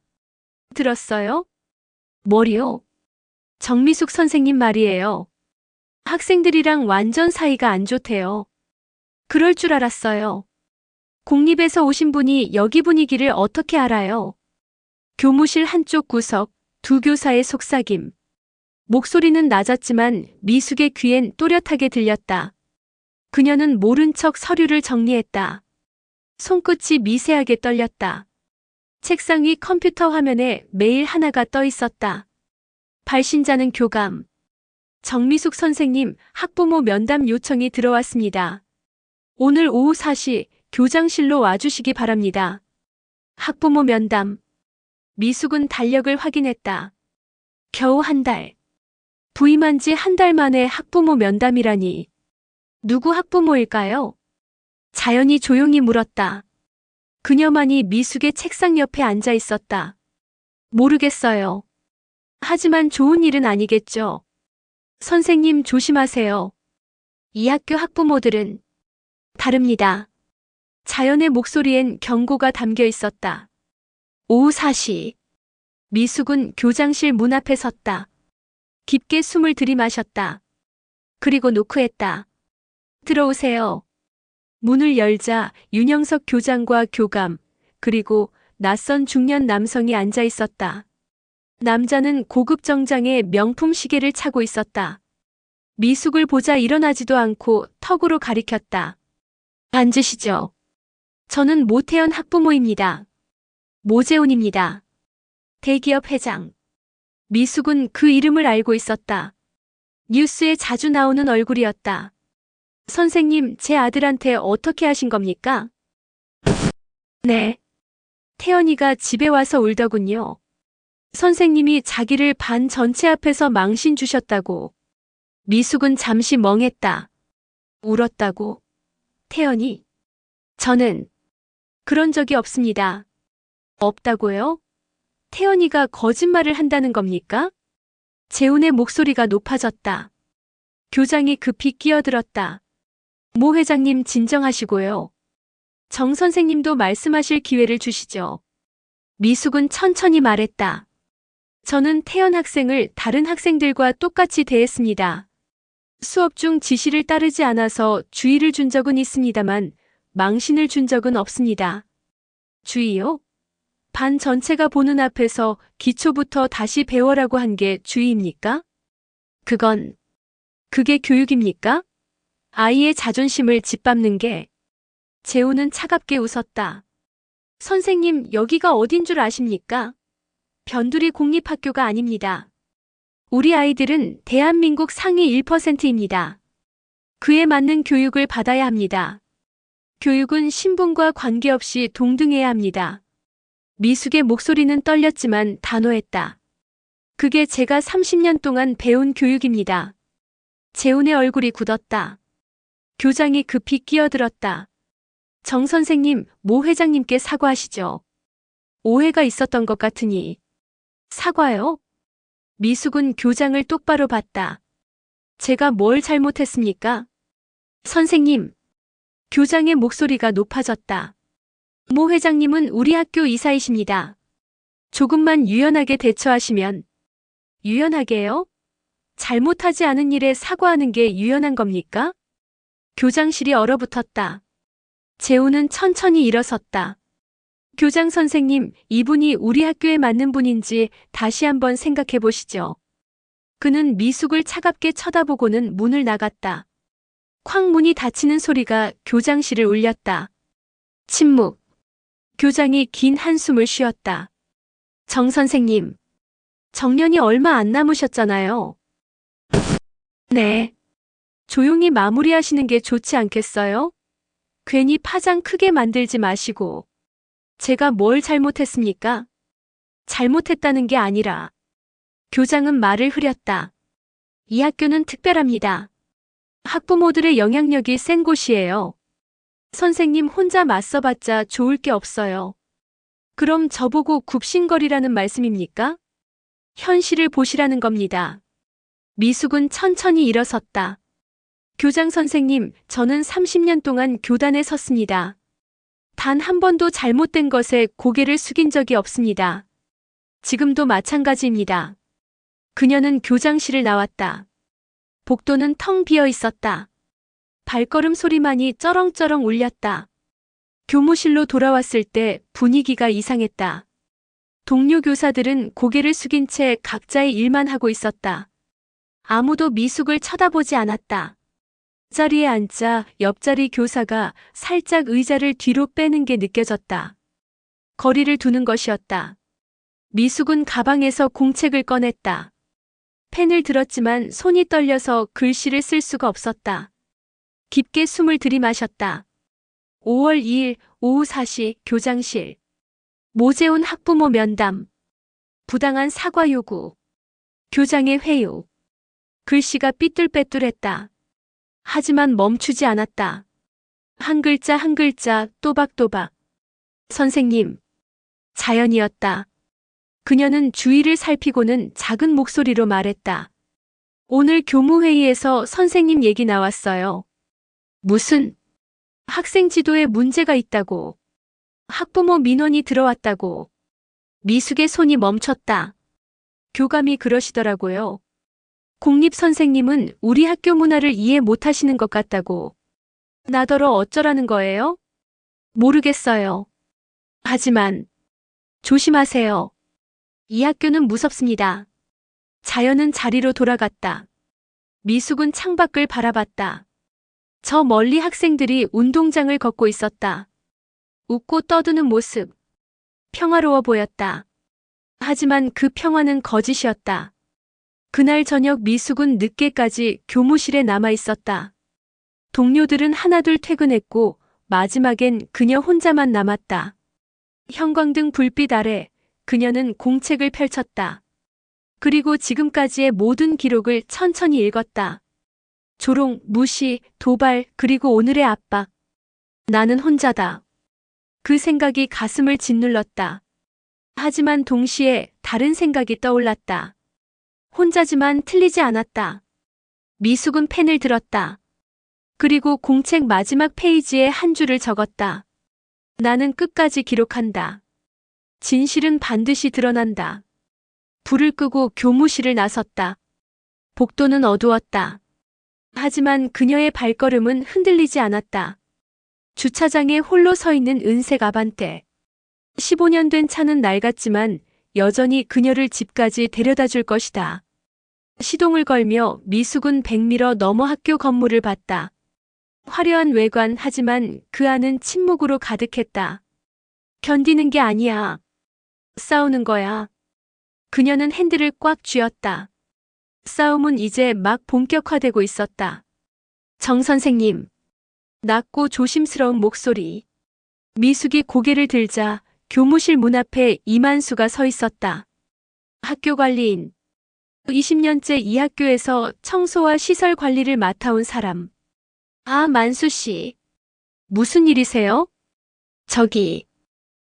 들었어요? 뭐리요? 정미숙 선생님 말이에요. 학생들이랑 완전 사이가 안 좋대요. 그럴 줄 알았어요. 공립에서 오신 분이 여기 분위기를 어떻게 알아요? 교무실 한쪽 구석, 두 교사의 속삭임. 목소리는 낮았지만 미숙의 귀엔 또렷하게 들렸다. 그녀는 모른 척 서류를 정리했다. 손끝이 미세하게 떨렸다. 책상 위 컴퓨터 화면에 메일 하나가 떠 있었다. 발신자는 교감. 정미숙 선생님, 학부모 면담 요청이 들어왔습니다. 오늘 오후 4시 교장실로 와주시기 바랍니다. 학부모 면담. 미숙은 달력을 확인했다. 겨우 한 달. 부임한 지 한 달 만에 학부모 면담이라니. 누구 학부모일까요? 자연이 조용히 물었다. 그녀만이 미숙의 책상 옆에 앉아 있었다. 모르겠어요. 하지만 좋은 일은 아니겠죠. 선생님 조심하세요. 이 학교 학부모들은 다릅니다. 자연의 목소리엔 경고가 담겨 있었다. 오후 4시. 미숙은 교장실 문 앞에 섰다. 깊게 숨을 들이마셨다. 그리고 노크했다. 들어오세요. 문을 열자 윤영석 교장과 교감, 그리고 낯선 중년 남성이 앉아 있었다. 남자는 고급 정장에 명품 시계를 차고 있었다. 미숙을 보자 일어나지도 않고 턱으로 가리켰다. 앉으시죠. 저는 모태연 학부모입니다. 모재훈입니다. 대기업 회장. 미숙은 그 이름을 알고 있었다. 뉴스에 자주 나오는 얼굴이었다. 선생님, 제 아들한테 어떻게 하신 겁니까? 네. 태연이가 집에 와서 울더군요. 선생님이 자기를 반 전체 앞에서 망신 주셨다고. 미숙은 잠시 멍했다. 울었다고. 태연이. 저는 그런 적이 없습니다. 없다고요? 태연이가 거짓말을 한다는 겁니까? 재훈의 목소리가 높아졌다. 교장이 급히 끼어들었다. 모 회장님 진정하시고요. 정 선생님도 말씀하실 기회를 주시죠. 미숙은 천천히 말했다. 저는 태연 학생을 다른 학생들과 똑같이 대했습니다. 수업 중 지시를 따르지 않아서 주의를 준 적은 있습니다만 망신을 준 적은 없습니다. 주의요? 반 전체가 보는 앞에서 기초부터 다시 배워라고 한 게 주의입니까? 그게 교육입니까? 아이의 자존심을 짓밟는 게. 재훈은 차갑게 웃었다. 선생님, 여기가 어딘 줄 아십니까? 변두리 공립학교가 아닙니다. 우리 아이들은 대한민국 상위 1%입니다. 그에 맞는 교육을 받아야 합니다. 교육은 신분과 관계없이 동등해야 합니다. 미숙의 목소리는 떨렸지만 단호했다. 그게 제가 30년 동안 배운 교육입니다. 재훈의 얼굴이 굳었다. 교장이 급히 끼어들었다. 정 선생님, 모 회장님께 사과하시죠. 오해가 있었던 것 같으니. 사과요? 미숙은 교장을 똑바로 봤다. 제가 뭘 잘못했습니까? 선생님. 교장의 목소리가 높아졌다. 모 회장님은 우리 학교 이사이십니다. 조금만 유연하게 대처하시면. 유연하게요? 잘못하지 않은 일에 사과하는 게 유연한 겁니까? 교장실이 얼어붙었다. 재훈은 천천히 일어섰다. 교장 선생님, 이분이 우리 학교에 맞는 분인지 다시 한번 생각해 보시죠. 그는 미숙을 차갑게 쳐다보고는 문을 나갔다. 쾅 문이 닫히는 소리가 교장실을 울렸다. 침묵. 교장이 긴 한숨을 쉬었다. 정 선생님. 정년이 얼마 안 남으셨잖아요. 네. 조용히 마무리하시는 게 좋지 않겠어요? 괜히 파장 크게 만들지 마시고. 제가 뭘 잘못했습니까? 잘못했다는 게 아니라. 교장은 말을 흐렸다. 이 학교는 특별합니다. 학부모들의 영향력이 센 곳이에요. 선생님 혼자 맞서봤자 좋을 게 없어요. 그럼 저보고 굽신거리라는 말씀입니까? 현실을 보시라는 겁니다. 미숙은 천천히 일어섰다. 교장 선생님, 저는 30년 동안 교단에 섰습니다. 단 한 번도 잘못된 것에 고개를 숙인 적이 없습니다. 지금도 마찬가지입니다. 그녀는 교장실을 나왔다. 복도는 텅 비어 있었다. 발걸음 소리만이 쩌렁쩌렁 울렸다. 교무실로 돌아왔을 때 분위기가 이상했다. 동료 교사들은 고개를 숙인 채 각자의 일만 하고 있었다. 아무도 미숙을 쳐다보지 않았다. 자리에 앉자 옆자리 교사가 살짝 의자를 뒤로 빼는 게 느껴졌다. 거리를 두는 것이었다. 미숙은 가방에서 공책을 꺼냈다. 펜을 들었지만 손이 떨려서 글씨를 쓸 수가 없었다. 깊게 숨을 들이마셨다. 5월 2일 오후 4시 교장실. 모재훈 학부모 면담. 부당한 사과 요구. 교장의 회유. 글씨가 삐뚤빼뚤했다. 하지만 멈추지 않았다. 한 글자 한 글자 또박또박. 선생님. 자연이었다. 그녀는 주위를 살피고는 작은 목소리로 말했다. 오늘 교무회의에서 선생님 얘기 나왔어요. 무슨? 학생 지도에 문제가 있다고. 학부모 민원이 들어왔다고. 미숙의 손이 멈췄다. 교감이 그러시더라고요. 공립선생님은 우리 학교 문화를 이해 못하시는 것 같다고. 나더러 어쩌라는 거예요? 모르겠어요. 하지만 조심하세요. 이 학교는 무섭습니다. 자연은 자리로 돌아갔다. 미숙은 창밖을 바라봤다. 저 멀리 학생들이 운동장을 걷고 있었다. 웃고 떠드는 모습. 평화로워 보였다. 하지만 그 평화는 거짓이었다. 그날 저녁 미숙은 늦게까지 교무실에 남아 있었다. 동료들은 하나둘 퇴근했고 마지막엔 그녀 혼자만 남았다. 형광등 불빛 아래 그녀는 공책을 펼쳤다. 그리고 지금까지의 모든 기록을 천천히 읽었다. 조롱, 무시, 도발, 그리고 오늘의 압박. 나는 혼자다. 그 생각이 가슴을 짓눌렀다. 하지만 동시에 다른 생각이 떠올랐다. 혼자지만 틀리지 않았다. 미숙은 펜을 들었다. 그리고 공책 마지막 페이지에 한 줄을 적었다. 나는 끝까지 기록한다. 진실은 반드시 드러난다. 불을 끄고 교무실을 나섰다. 복도는 어두웠다. 하지만 그녀의 발걸음은 흔들리지 않았다. 주차장에 홀로 서 있는 은색 아반떼. 15년 된 차는 낡았지만 여전히 그녀를 집까지 데려다 줄 것이다. 시동을 걸며 미숙은 100m 넘어 학교 건물을 봤다. 화려한 외관 하지만 그 안은 침묵으로 가득했다. 견디는 게 아니야. 싸우는 거야. 그녀는 핸들을 꽉 쥐었다. 싸움은 이제 막 본격화되고 있었다. 정 선생님. 낮고 조심스러운 목소리. 미숙이 고개를 들자 교무실 문 앞에 이만수가 서 있었다. 학교 관리인. 20년째 이 학교에서 청소와 시설 관리를 맡아온 사람. 아, 만수 씨. 무슨 일이세요? 저기.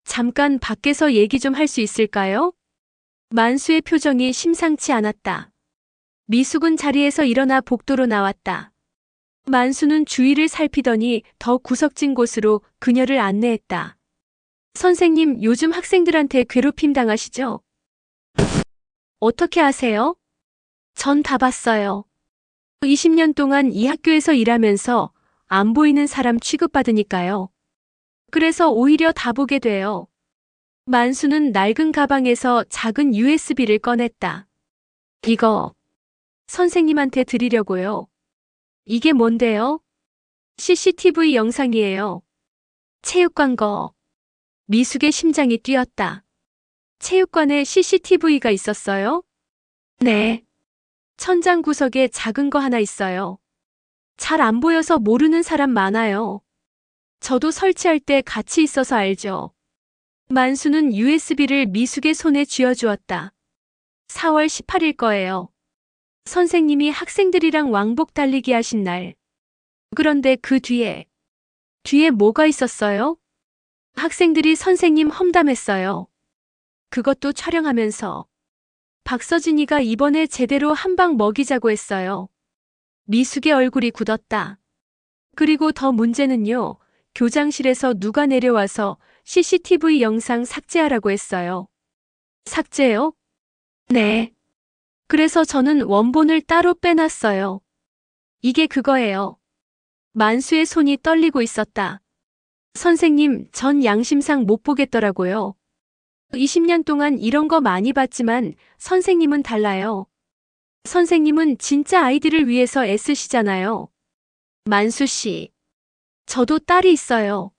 잠깐 밖에서 얘기 좀 할 수 있을까요? 만수의 표정이 심상치 않았다. 미숙은 자리에서 일어나 복도로 나왔다. 만수는 주위를 살피더니 더 구석진 곳으로 그녀를 안내했다. 선생님, 요즘 학생들한테 괴롭힘 당하시죠? 어떻게 아세요? 전 다 봤어요. 20년 동안 이 학교에서 일하면서 안 보이는 사람 취급받으니까요. 그래서 오히려 다 보게 돼요. 만수는 낡은 가방에서 작은 USB를 꺼냈다. 이거 선생님한테 드리려고요. 이게 뭔데요? CCTV 영상이에요. 체육관 거. 미숙의 심장이 뛰었다. 체육관에 CCTV가 있었어요? 네. 천장 구석에 작은 거 하나 있어요. 잘 안 보여서 모르는 사람 많아요. 저도 설치할 때 같이 있어서 알죠. 만수는 USB를 미숙의 손에 쥐어주었다. 4월 18일 거예요. 선생님이 학생들이랑 왕복 달리기 하신 날. 그런데 그 뒤에 뭐가 있었어요? 학생들이 선생님 험담했어요. 그것도 촬영하면서 박서진이가 이번에 제대로 한 방 먹이자고 했어요. 미숙의 얼굴이 굳었다. 그리고 더 문제는요. 교장실에서 누가 내려와서 CCTV 영상 삭제하라고 했어요. 삭제요? 네. 그래서 저는 원본을 따로 빼놨어요. 이게 그거예요. 만수의 손이 떨리고 있었다. 선생님, 전 양심상 못 보겠더라고요. 20년 동안 이런 거 많이 봤지만 선생님은 달라요. 선생님은 진짜 아이들을 위해서 애쓰시잖아요. 만수 씨. 저도 딸이 있어요.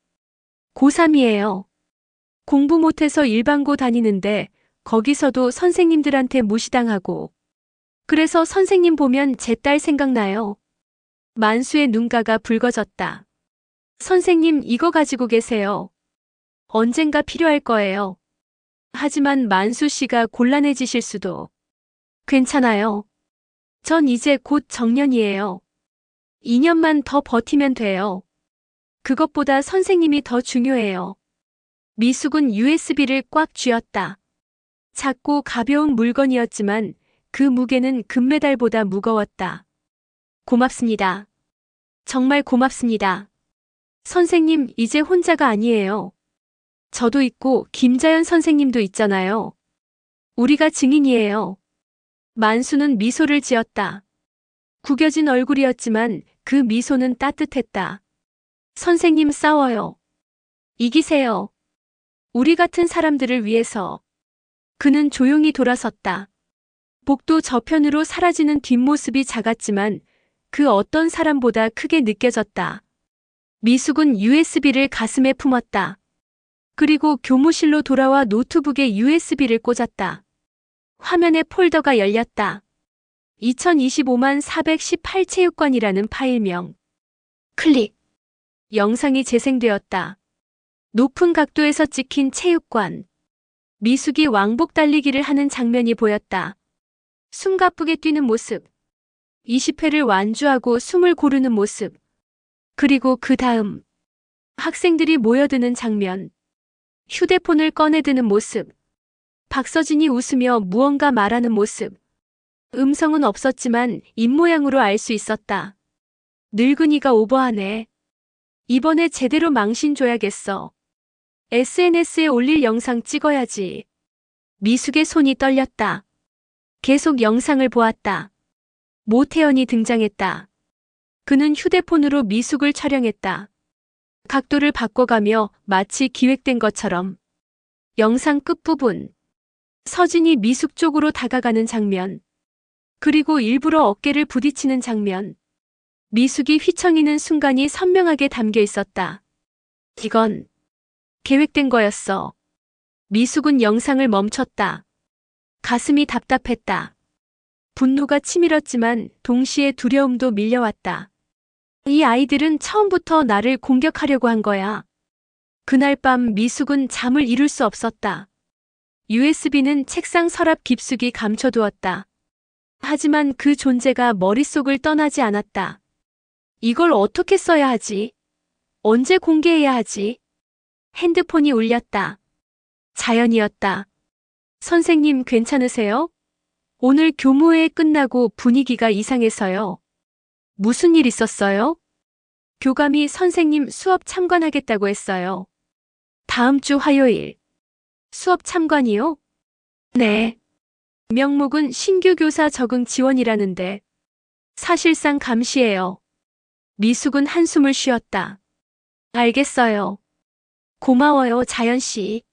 고3이에요. 공부 못해서 일반고 다니는데 거기서도 선생님들한테 무시당하고. 그래서 선생님 보면 제 딸 생각나요. 만수의 눈가가 붉어졌다. 선생님 이거 가지고 계세요. 언젠가 필요할 거예요. 하지만 만수 씨가 곤란해지실 수도. 괜찮아요. 전 이제 곧 정년이에요. 2년만 더 버티면 돼요. 그것보다 선생님이 더 중요해요. 미숙은 USB를 꽉 쥐었다. 작고 가벼운 물건이었지만 그 무게는 금메달보다 무거웠다. 고맙습니다. 정말 고맙습니다. 선생님, 이제 혼자가 아니에요. 저도 있고 김자연 선생님도 있잖아요. 우리가 증인이에요. 만수는 미소를 지었다. 구겨진 얼굴이었지만 그 미소는 따뜻했다. 선생님 싸워요. 이기세요. 우리 같은 사람들을 위해서. 그는 조용히 돌아섰다. 복도 저편으로 사라지는 뒷모습이 작았지만 그 어떤 사람보다 크게 느껴졌다. 미숙은 USB를 가슴에 품었다. 그리고 교무실로 돌아와 노트북에 USB를 꽂았다. 화면에 폴더가 열렸다. 2025만 418 체육관이라는 파일명. 클릭. 영상이 재생되었다. 높은 각도에서 찍힌 체육관. 미숙이 왕복 달리기를 하는 장면이 보였다. 숨가쁘게 뛰는 모습. 20회를 완주하고 숨을 고르는 모습. 그리고 그 다음. 학생들이 모여드는 장면. 휴대폰을 꺼내드는 모습. 박서진이 웃으며 무언가 말하는 모습. 음성은 없었지만 입모양으로 알 수 있었다. 늙은이가 오버하네. 이번에 제대로 망신 줘야겠어. SNS에 올릴 영상 찍어야지. 미숙의 손이 떨렸다. 계속 영상을 보았다. 모태연이 등장했다. 그는 휴대폰으로 미숙을 촬영했다. 각도를 바꿔가며 마치 기획된 것처럼. 영상 끝부분. 서진이 미숙 쪽으로 다가가는 장면. 그리고 일부러 어깨를 부딪히는 장면. 미숙이 휘청이는 순간이 선명하게 담겨 있었다. 이건 계획된 거였어. 미숙은 영상을 멈췄다. 가슴이 답답했다. 분노가 치밀었지만 동시에 두려움도 밀려왔다. 이 아이들은 처음부터 나를 공격하려고 한 거야. 그날 밤 미숙은 잠을 이룰 수 없었다. USB는 책상 서랍 깊숙이 감춰두었다. 하지만 그 존재가 머릿속을 떠나지 않았다. 이걸 어떻게 써야 하지? 언제 공개해야 하지? 핸드폰이 울렸다. 자연이었다. 선생님 괜찮으세요? 오늘 교무회의 끝나고 분위기가 이상해서요. 무슨 일 있었어요? 교감이 선생님 수업 참관하겠다고 했어요. 다음 주 화요일. 수업 참관이요? 네. 명목은 신규 교사 적응 지원이라는데 사실상 감시예요. 미숙은 한숨을 쉬었다. 알겠어요. 고마워요, 자연 씨.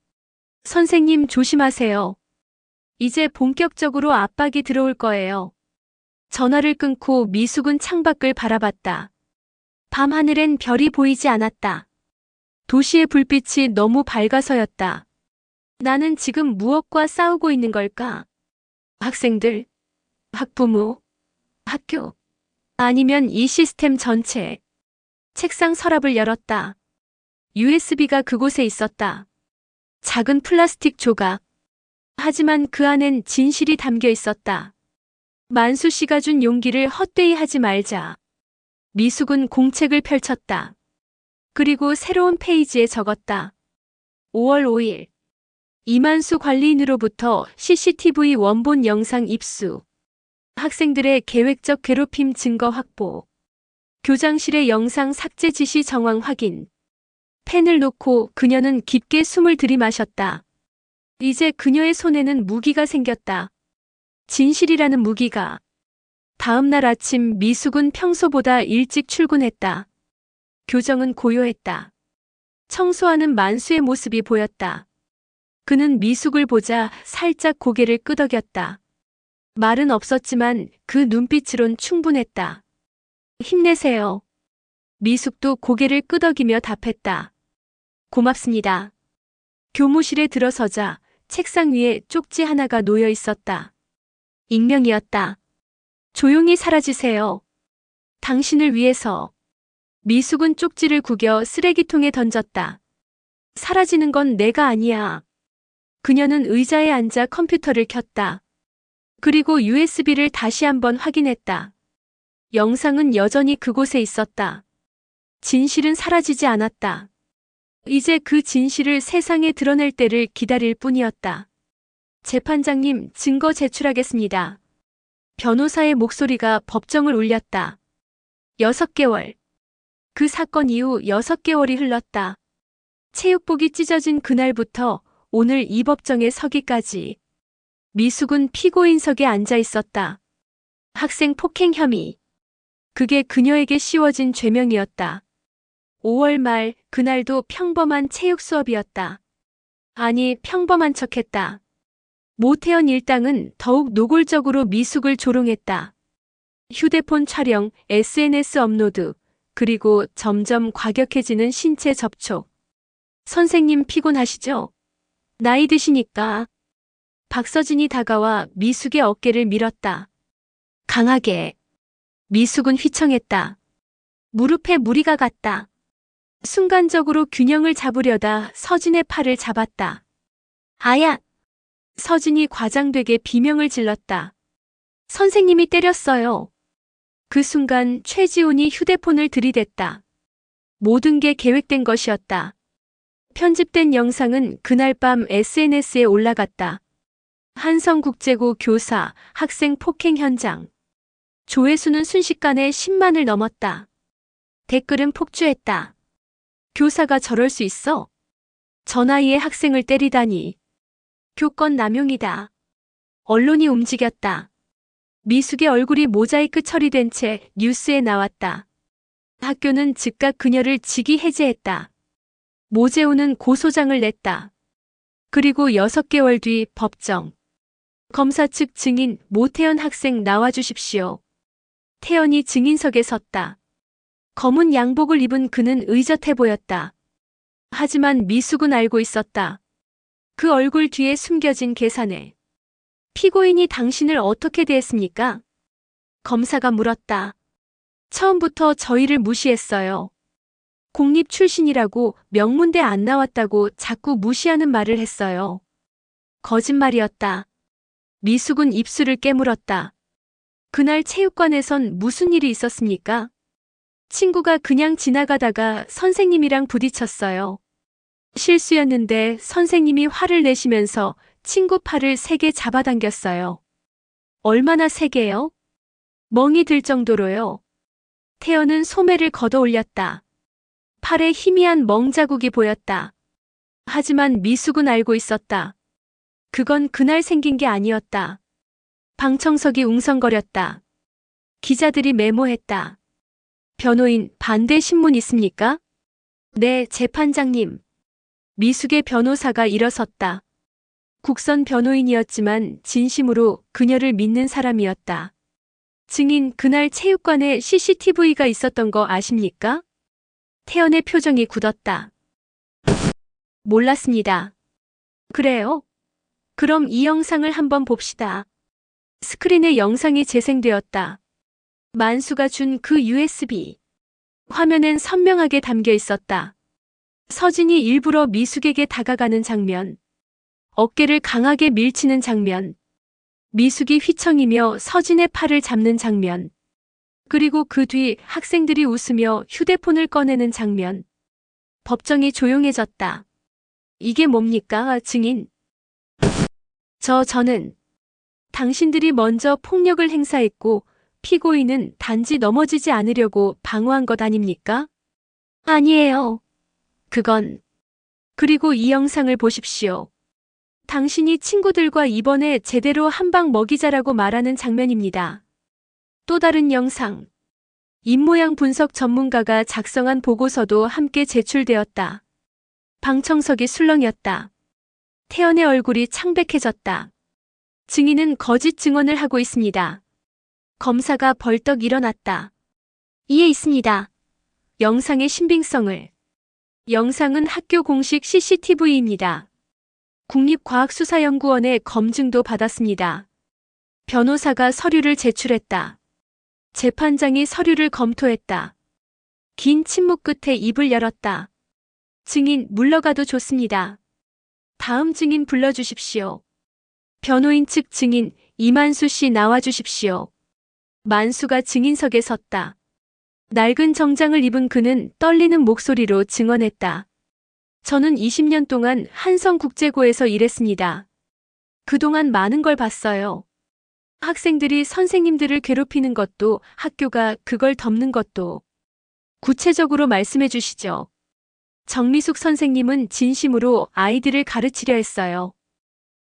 선생님 조심하세요. 이제 본격적으로 압박이 들어올 거예요. 전화를 끊고 미숙은 창밖을 바라봤다. 밤하늘엔 별이 보이지 않았다. 도시의 불빛이 너무 밝아서였다. 나는 지금 무엇과 싸우고 있는 걸까? 학생들, 학부모, 학교, 아니면 이 시스템 전체. 책상 서랍을 열었다. USB가 그곳에 있었다. 작은 플라스틱 조각. 하지만 그 안엔 진실이 담겨 있었다. 만수 씨가 준 용기를 헛되이 하지 말자. 미숙은 공책을 펼쳤다. 그리고 새로운 페이지에 적었다. 5월 5일. 이만수 관리인으로부터 CCTV 원본 영상 입수. 학생들의 계획적 괴롭힘 증거 확보. 교장실의 영상 삭제 지시 정황 확인. 펜을 놓고 그녀는 깊게 숨을 들이마셨다. 이제 그녀의 손에는 무기가 생겼다. 진실이라는 무기가. 다음 날 아침 미숙은 평소보다 일찍 출근했다. 교정은 고요했다. 청소하는 만수의 모습이 보였다. 그는 미숙을 보자 살짝 고개를 끄덕였다. 말은 없었지만 그 눈빛으론 충분했다. 힘내세요. 미숙도 고개를 끄덕이며 답했다. 고맙습니다. 교무실에 들어서자 책상 위에 쪽지 하나가 놓여 있었다. 익명이었다. 조용히 사라지세요. 당신을 위해서. 미숙은 쪽지를 구겨 쓰레기통에 던졌다. 사라지는 건 내가 아니야. 그녀는 의자에 앉아 컴퓨터를 켰다. 그리고 USB를 다시 한번 확인했다. 영상은 여전히 그곳에 있었다. 진실은 사라지지 않았다. 이제 그 진실을 세상에 드러낼 때를 기다릴 뿐이었다. 재판장님, 증거 제출하겠습니다. 변호사의 목소리가 법정을 울렸다. 6개월. 그 사건 이후 6개월이 흘렀다. 체육복이 찢어진 그날부터 오늘 이 법정에 서기까지. 미숙은 피고인석에 앉아 있었다. 학생 폭행 혐의. 그게 그녀에게 씌워진 죄명이었다. 5월 말 그날도 평범한 체육 수업이었다. 아니, 평범한 척했다. 모태연 일당은 더욱 노골적으로 미숙을 조롱했다. 휴대폰 촬영, SNS 업로드, 그리고 점점 과격해지는 신체 접촉. 선생님 피곤하시죠? 나이 드시니까. 박서진이 다가와 미숙의 어깨를 밀었다. 강하게. 미숙은 휘청했다. 무릎에 무리가 갔다. 순간적으로 균형을 잡으려다 서진의 팔을 잡았다. 아야! 서진이 과장되게 비명을 질렀다. 선생님이 때렸어요. 그 순간 최지훈이 휴대폰을 들이댔다. 모든 게 계획된 것이었다. 편집된 영상은 그날 밤 SNS에 올라갔다. 한성국제고 교사, 학생 폭행 현장. 조회수는 순식간에 10만을 넘었다. 댓글은 폭주했다. 교사가 저럴 수 있어? 저 나이에 학생을 때리다니. 교권 남용이다. 언론이 움직였다. 미숙의 얼굴이 모자이크 처리된 채 뉴스에 나왔다. 학교는 즉각 그녀를 직위 해제했다. 모재우는 고소장을 냈다. 그리고 6개월 뒤 법정. 검사 측 증인 모태연 학생 나와주십시오. 태연이 증인석에 섰다. 검은 양복을 입은 그는 의젓해 보였다. 하지만 미숙은 알고 있었다. 그 얼굴 뒤에 숨겨진 계산에. 피고인이 당신을 어떻게 대했습니까? 검사가 물었다. 처음부터 저희를 무시했어요. 공립 출신이라고 명문대 안 나왔다고 자꾸 무시하는 말을 했어요. 거짓말이었다. 미숙은 입술을 깨물었다. 그날 체육관에선 무슨 일이 있었습니까? 친구가 그냥 지나가다가 선생님이랑 부딪혔어요. 실수였는데 선생님이 화를 내시면서 친구 팔을 세게 잡아당겼어요. 얼마나 세게요? 멍이 들 정도로요. 태연은 소매를 걷어 올렸다. 팔에 희미한 멍자국이 보였다. 하지만 미숙은 알고 있었다. 그건 그날 생긴 게 아니었다. 방청석이 웅성거렸다. 기자들이 메모했다. 변호인, 반대 신문 있습니까? 네, 재판장님. 미숙의 변호사가 일어섰다. 국선 변호인이었지만 진심으로 그녀를 믿는 사람이었다. 증인, 그날 체육관에 CCTV가 있었던 거 아십니까? 태연의 표정이 굳었다. 몰랐습니다. 그래요? 그럼 이 영상을 한번 봅시다. 스크린에 영상이 재생되었다. 만수가 준 그 USB. 화면엔 선명하게 담겨 있었다. 서진이 일부러 미숙에게 다가가는 장면. 어깨를 강하게 밀치는 장면. 미숙이 휘청이며 서진의 팔을 잡는 장면. 그리고 그 뒤 학생들이 웃으며 휴대폰을 꺼내는 장면. 법정이 조용해졌다. 이게 뭡니까, 증인? 저는 당신들이 먼저 폭력을 행사했고 피고인은 단지 넘어지지 않으려고 방어한 것 아닙니까? 아니에요. 그리고 이 영상을 보십시오. 당신이 친구들과 이번에 제대로 한 방 먹이자라고 말하는 장면입니다. 또 다른 영상. 입모양 분석 전문가가 작성한 보고서도 함께 제출되었다. 방청석이 술렁였다. 태연의 얼굴이 창백해졌다. 증인은 거짓 증언을 하고 있습니다. 검사가 벌떡 일어났다. 이해 있습니다. 영상의 신빙성을. 영상은 학교 공식 CCTV입니다. 국립과학수사연구원의 검증도 받았습니다. 변호사가 서류를 제출했다. 재판장이 서류를 검토했다. 긴 침묵 끝에 입을 열었다. 증인 물러가도 좋습니다. 다음 증인 불러주십시오. 변호인 측 증인 이만수 씨 나와주십시오. 만수가 증인석에 섰다. 낡은 정장을 입은 그는 떨리는 목소리로 증언했다. 저는 20년 동안 한성국제고에서 일했습니다. 그동안 많은 걸 봤어요. 학생들이 선생님들을 괴롭히는 것도, 학교가 그걸 덮는 것도. 구체적으로 말씀해 주시죠. 정미숙 선생님은 진심으로 아이들을 가르치려 했어요.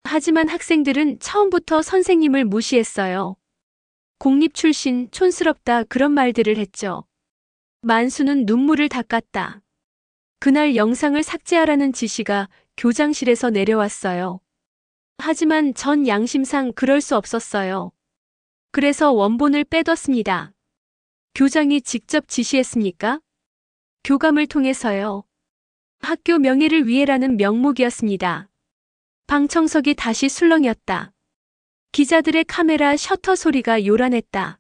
하지만 학생들은 처음부터 선생님을 무시했어요. 공립 출신, 촌스럽다 그런 말들을 했죠. 만수는 눈물을 닦았다. 그날 영상을 삭제하라는 지시가 교장실에서 내려왔어요. 하지만 전 양심상 그럴 수 없었어요. 그래서 원본을 빼뒀습니다. 교장이 직접 지시했습니까? 교감을 통해서요. 학교 명예를 위해라는 명목이었습니다. 방청석이 다시 술렁였다. 기자들의 카메라 셔터 소리가 요란했다.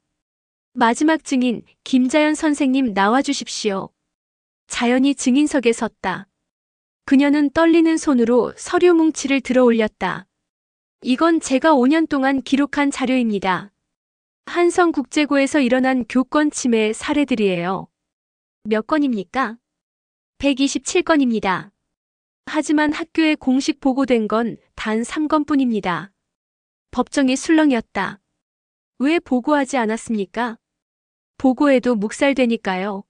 마지막 증인 김자연 선생님 나와주십시오. 자연이 증인석에 섰다. 그녀는 떨리는 손으로 서류 뭉치를 들어 올렸다. 이건 제가 5년 동안 기록한 자료입니다. 한성국제고에서 일어난 교권 침해 사례들이에요. 몇 건입니까? 127건입니다. 하지만 학교에 공식 보고된 건 단 3건뿐입니다. 법정이 술렁였다. 왜 보고하지 않았습니까? 보고해도 묵살되니까요.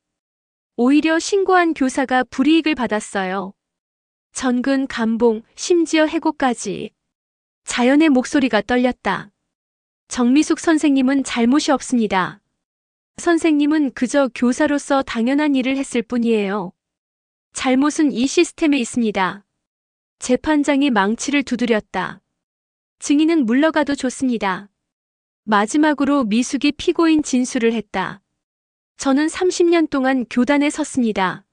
오히려 신고한 교사가 불이익을 받았어요. 전근, 감봉, 심지어 해고까지. 자연의 목소리가 떨렸다. 정미숙 선생님은 잘못이 없습니다. 선생님은 그저 교사로서 당연한 일을 했을 뿐이에요. 잘못은 이 시스템에 있습니다. 재판장이 망치를 두드렸다. 증인은 물러가도 좋습니다. 마지막으로 미숙이 피고인 진술을 했다. 저는 30년 동안 교단에 섰습니다.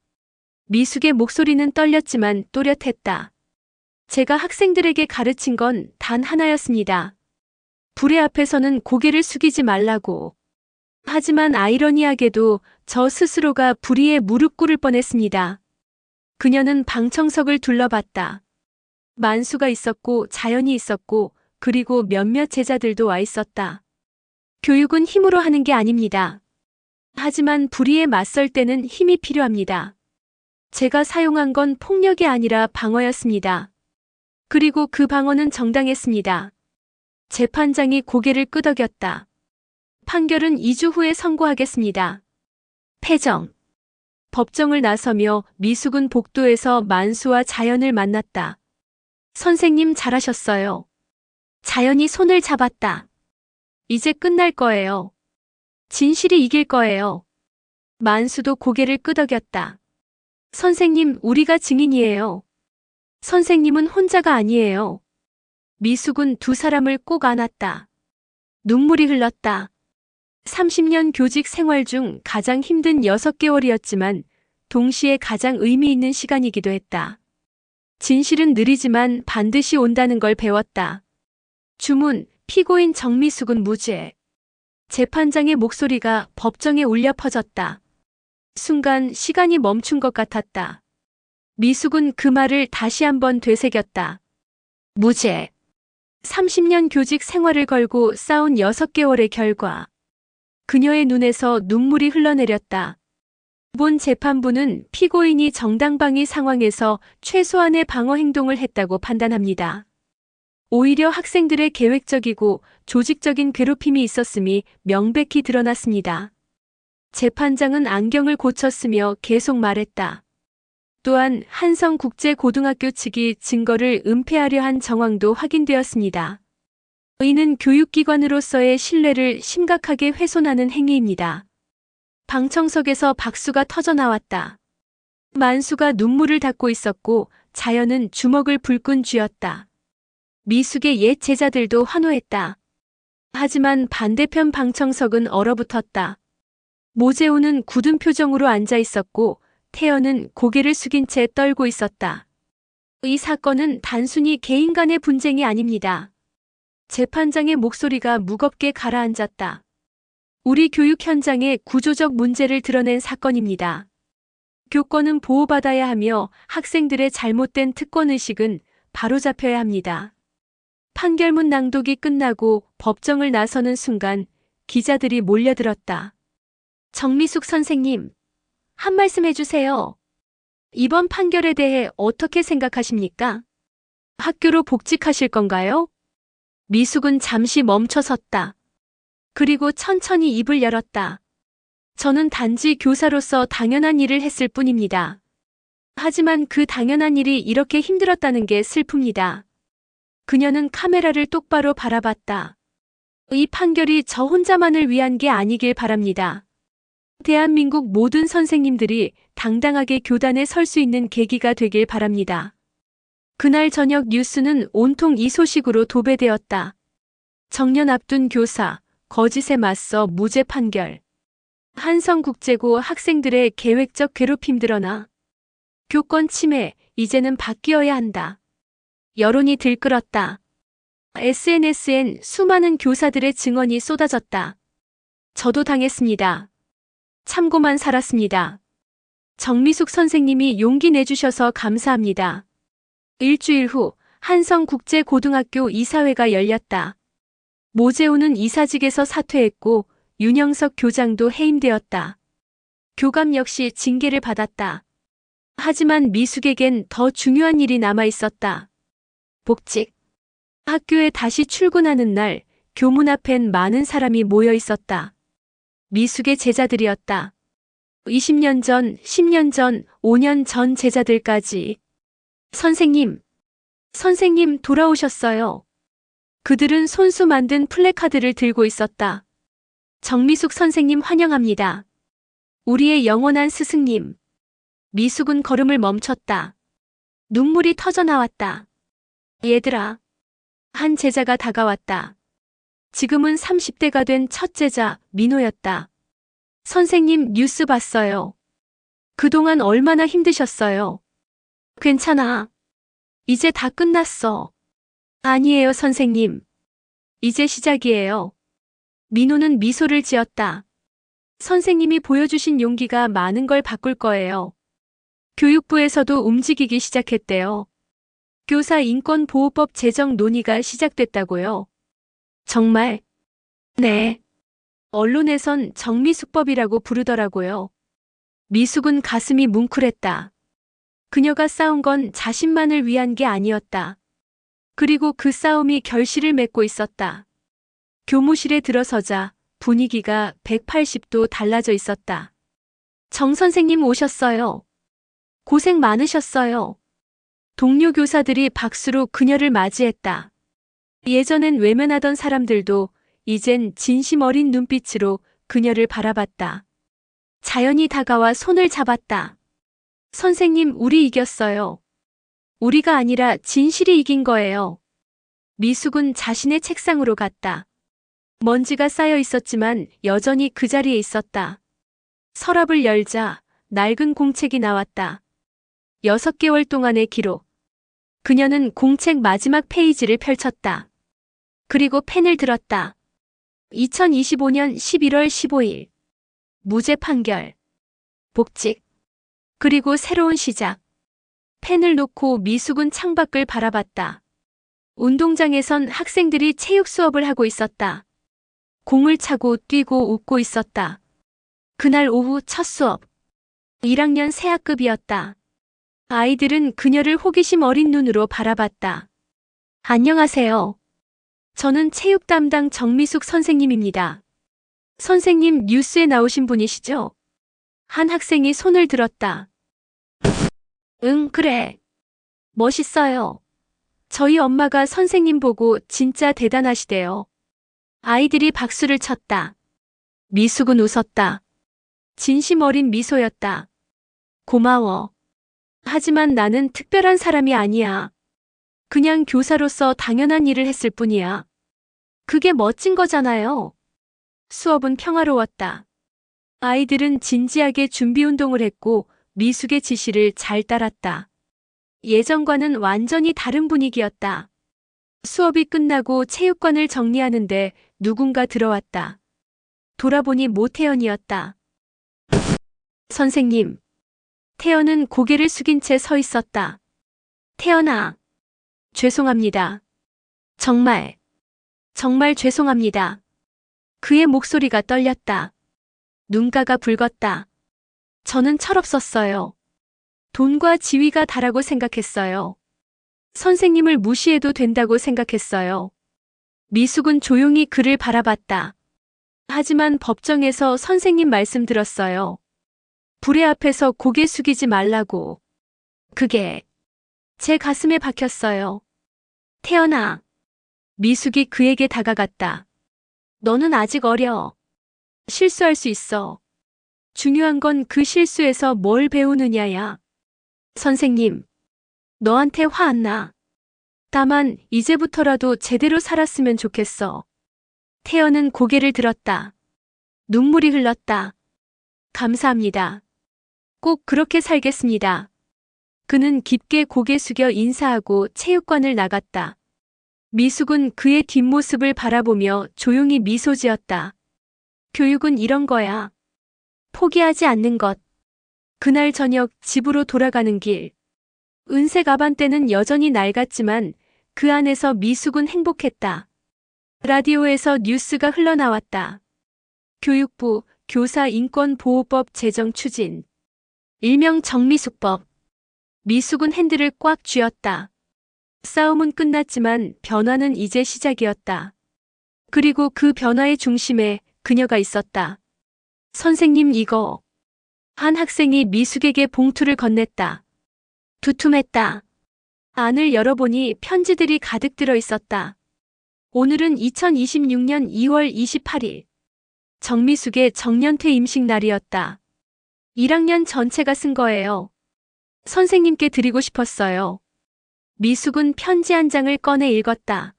미숙의 목소리는 떨렸지만 또렷했다. 제가 학생들에게 가르친 건 단 하나였습니다. 불의 앞에서는 고개를 숙이지 말라고. 하지만 아이러니하게도 저 스스로가 불의에 무릎 꿇을 뻔했습니다. 그녀는 방청석을 둘러봤다. 만수가 있었고 자연이 있었고 그리고 몇몇 제자들도 와 있었다. 교육은 힘으로 하는 게 아닙니다. 하지만 불의에 맞설 때는 힘이 필요합니다. 제가 사용한 건 폭력이 아니라 방어였습니다. 그리고 그 방어는 정당했습니다. 재판장이 고개를 끄덕였다. 판결은 2주 후에 선고하겠습니다. 패정. 법정을 나서며 미숙은 복도에서 만수와 자연을 만났다. 선생님 잘하셨어요. 자연이 손을 잡았다. 이제 끝날 거예요. 진실이 이길 거예요. 만수도 고개를 끄덕였다. 선생님, 우리가 증인이에요. 선생님은 혼자가 아니에요. 미숙은 두 사람을 꼭 안았다. 눈물이 흘렀다. 30년 교직 생활 중 가장 힘든 6개월이었지만 동시에 가장 의미 있는 시간이기도 했다. 진실은 느리지만 반드시 온다는 걸 배웠다. 주문, 피고인 정미숙은 무죄. 재판장의 목소리가 법정에 울려 퍼졌다. 순간 시간이 멈춘 것 같았다. 미숙은 그 말을 다시 한번 되새겼다. 무죄. 30년 교직 생활을 걸고 싸운 6개월의 결과. 그녀의 눈에서 눈물이 흘러내렸다. 본 재판부는 피고인이 정당방위 상황에서 최소한의 방어 행동을 했다고 판단합니다. 오히려 학생들의 계획적이고 조직적인 괴롭힘이 있었음이 명백히 드러났습니다. 재판장은 안경을 고쳤으며 계속 말했다. 또한 한성국제고등학교 측이 증거를 은폐하려 한 정황도 확인되었습니다. 이는 교육기관으로서의 신뢰를 심각하게 훼손하는 행위입니다. 방청석에서 박수가 터져나왔다. 만수가 눈물을 닦고 있었고 자연은 주먹을 불끈 쥐었다. 미숙의 옛 제자들도 환호했다. 하지만 반대편 방청석은 얼어붙었다. 모재호는 굳은 표정으로 앉아 있었고 태연은 고개를 숙인 채 떨고 있었다. 이 사건은 단순히 개인 간의 분쟁이 아닙니다. 재판장의 목소리가 무겁게 가라앉았다. 우리 교육 현장의 구조적 문제를 드러낸 사건입니다. 교권은 보호받아야 하며 학생들의 잘못된 특권의식은 바로잡혀야 합니다. 판결문 낭독이 끝나고 법정을 나서는 순간 기자들이 몰려들었다. 정미숙 선생님, 한 말씀 해주세요. 이번 판결에 대해 어떻게 생각하십니까? 학교로 복직하실 건가요? 미숙은 잠시 멈춰섰다. 그리고 천천히 입을 열었다. 저는 단지 교사로서 당연한 일을 했을 뿐입니다. 하지만 그 당연한 일이 이렇게 힘들었다는 게 슬픕니다. 그녀는 카메라를 똑바로 바라봤다. 이 판결이 저 혼자만을 위한 게 아니길 바랍니다. 대한민국 모든 선생님들이 당당하게 교단에 설 수 있는 계기가 되길 바랍니다. 그날 저녁 뉴스는 온통 이 소식으로 도배되었다. 정년 앞둔 교사, 거짓에 맞서 무죄 판결. 한성국제고 학생들의 계획적 괴롭힘 드러나. 교권 침해, 이제는 바뀌어야 한다. 여론이 들끓었다. SNS엔 수많은 교사들의 증언이 쏟아졌다. 저도 당했습니다. 참고만 살았습니다. 정미숙 선생님이 용기 내주셔서 감사합니다. 일주일 후 한성국제고등학교 이사회가 열렸다. 모재호는 이사직에서 사퇴했고 윤영석 교장도 해임되었다. 교감 역시 징계를 받았다. 하지만 미숙에겐 더 중요한 일이 남아 있었다. 복직. 학교에 다시 출근하는 날 교문 앞엔 많은 사람이 모여 있었다. 미숙의 제자들이었다. 20년 전, 10년 전, 5년 전 제자들까지. 선생님 돌아오셨어요. 그들은 손수 만든 플래카드를 들고 있었다. 정미숙 선생님 환영합니다. 우리의 영원한 스승님. 미숙은 걸음을 멈췄다. 눈물이 터져나왔다. 얘들아. 한 제자가 다가왔다. 지금은 30대가 된 첫 제자 민호였다. 선생님 뉴스 봤어요. 그동안 얼마나 힘드셨어요. 괜찮아. 이제 다 끝났어. 아니에요, 선생님. 이제 시작이에요. 민호는 미소를 지었다. 선생님이 보여주신 용기가 많은 걸 바꿀 거예요. 교육부에서도 움직이기 시작했대요. 교사 인권보호법 제정 논의가 시작됐다고요. 정말? 네. 언론에선 정미숙법이라고 부르더라고요. 미숙은 가슴이 뭉클했다. 그녀가 싸운 건 자신만을 위한 게 아니었다. 그리고 그 싸움이 결실을 맺고 있었다. 교무실에 들어서자 분위기가 180도 달라져 있었다. 정 선생님 오셨어요. 고생 많으셨어요. 동료 교사들이 박수로 그녀를 맞이했다. 예전엔 외면하던 사람들도 이젠 진심 어린 눈빛으로 그녀를 바라봤다. 자연이 다가와 손을 잡았다. 선생님, 우리 이겼어요. 우리가 아니라 진실이 이긴 거예요. 미숙은 자신의 책상으로 갔다. 먼지가 쌓여 있었지만 여전히 그 자리에 있었다. 서랍을 열자 낡은 공책이 나왔다. 6개월 동안의 기록. 그녀는 공책 마지막 페이지를 펼쳤다. 그리고 펜을 들었다. 2025년 11월 15일. 무죄 판결. 복직. 그리고 새로운 시작. 펜을 놓고 미숙은 창밖을 바라봤다. 운동장에선 학생들이 체육 수업을 하고 있었다. 공을 차고 뛰고 웃고 있었다. 그날 오후 첫 수업. 1학년 새학급이었다. 아이들은 그녀를 호기심 어린 눈으로 바라봤다. 안녕하세요. 저는 체육 담당 정미숙 선생님입니다. 선생님 뉴스에 나오신 분이시죠? 한 학생이 손을 들었다. 응, 그래. 멋있어요. 저희 엄마가 선생님 보고 진짜 대단하시대요. 아이들이 박수를 쳤다. 미숙은 웃었다. 진심 어린 미소였다. 고마워. 하지만 나는 특별한 사람이 아니야. 그냥 교사로서 당연한 일을 했을 뿐이야. 그게 멋진 거잖아요. 수업은 평화로웠다. 아이들은 진지하게 준비 운동을 했고 미숙의 지시를 잘 따랐다. 예전과는 완전히 다른 분위기였다. 수업이 끝나고 체육관을 정리하는데 누군가 들어왔다. 돌아보니 모태연이었다. 선생님. 태연은 고개를 숙인 채 서 있었다. 태연아. 죄송합니다. 정말 죄송합니다. 그의 목소리가 떨렸다. 눈가가 붉었다. 저는 철없었어요. 돈과 지위가 다라고 생각했어요. 선생님을 무시해도 된다고 생각했어요. 미숙은 조용히 그를 바라봤다. 하지만 법정에서 선생님 말씀 들었어요. 불의 앞에서 고개 숙이지 말라고. 그게 제 가슴에 박혔어요. 태연아. 미숙이 그에게 다가갔다. 너는 아직 어려. 실수할 수 있어. 중요한 건 그 실수에서 뭘 배우느냐야. 선생님. 너한테 화 안 나. 다만 이제부터라도 제대로 살았으면 좋겠어. 태연은 고개를 들었다. 눈물이 흘렀다. 감사합니다. 꼭 그렇게 살겠습니다. 그는 깊게 고개 숙여 인사하고 체육관을 나갔다. 미숙은 그의 뒷모습을 바라보며 조용히 미소 지었다. 교육은 이런 거야. 포기하지 않는 것. 그날 저녁 집으로 돌아가는 길. 은색 아반떼는 여전히 낡았지만 그 안에서 미숙은 행복했다. 라디오에서 뉴스가 흘러나왔다. 교육부 교사인권보호법 제정 추진. 일명 정미숙법. 미숙은 핸들을 꽉 쥐었다. 싸움은 끝났지만 변화는 이제 시작이었다. 그리고 그 변화의 중심에 그녀가 있었다. 선생님 이거. 한 학생이 미숙에게 봉투를 건넸다. 두툼했다. 안을 열어보니 편지들이 가득 들어 있었다. 오늘은 2026년 2월 28일. 정미숙의 정년퇴 임식 날이었다. 1학년 전체가 쓴 거예요. 선생님께 드리고 싶었어요. 미숙은 편지 한 장을 꺼내 읽었다.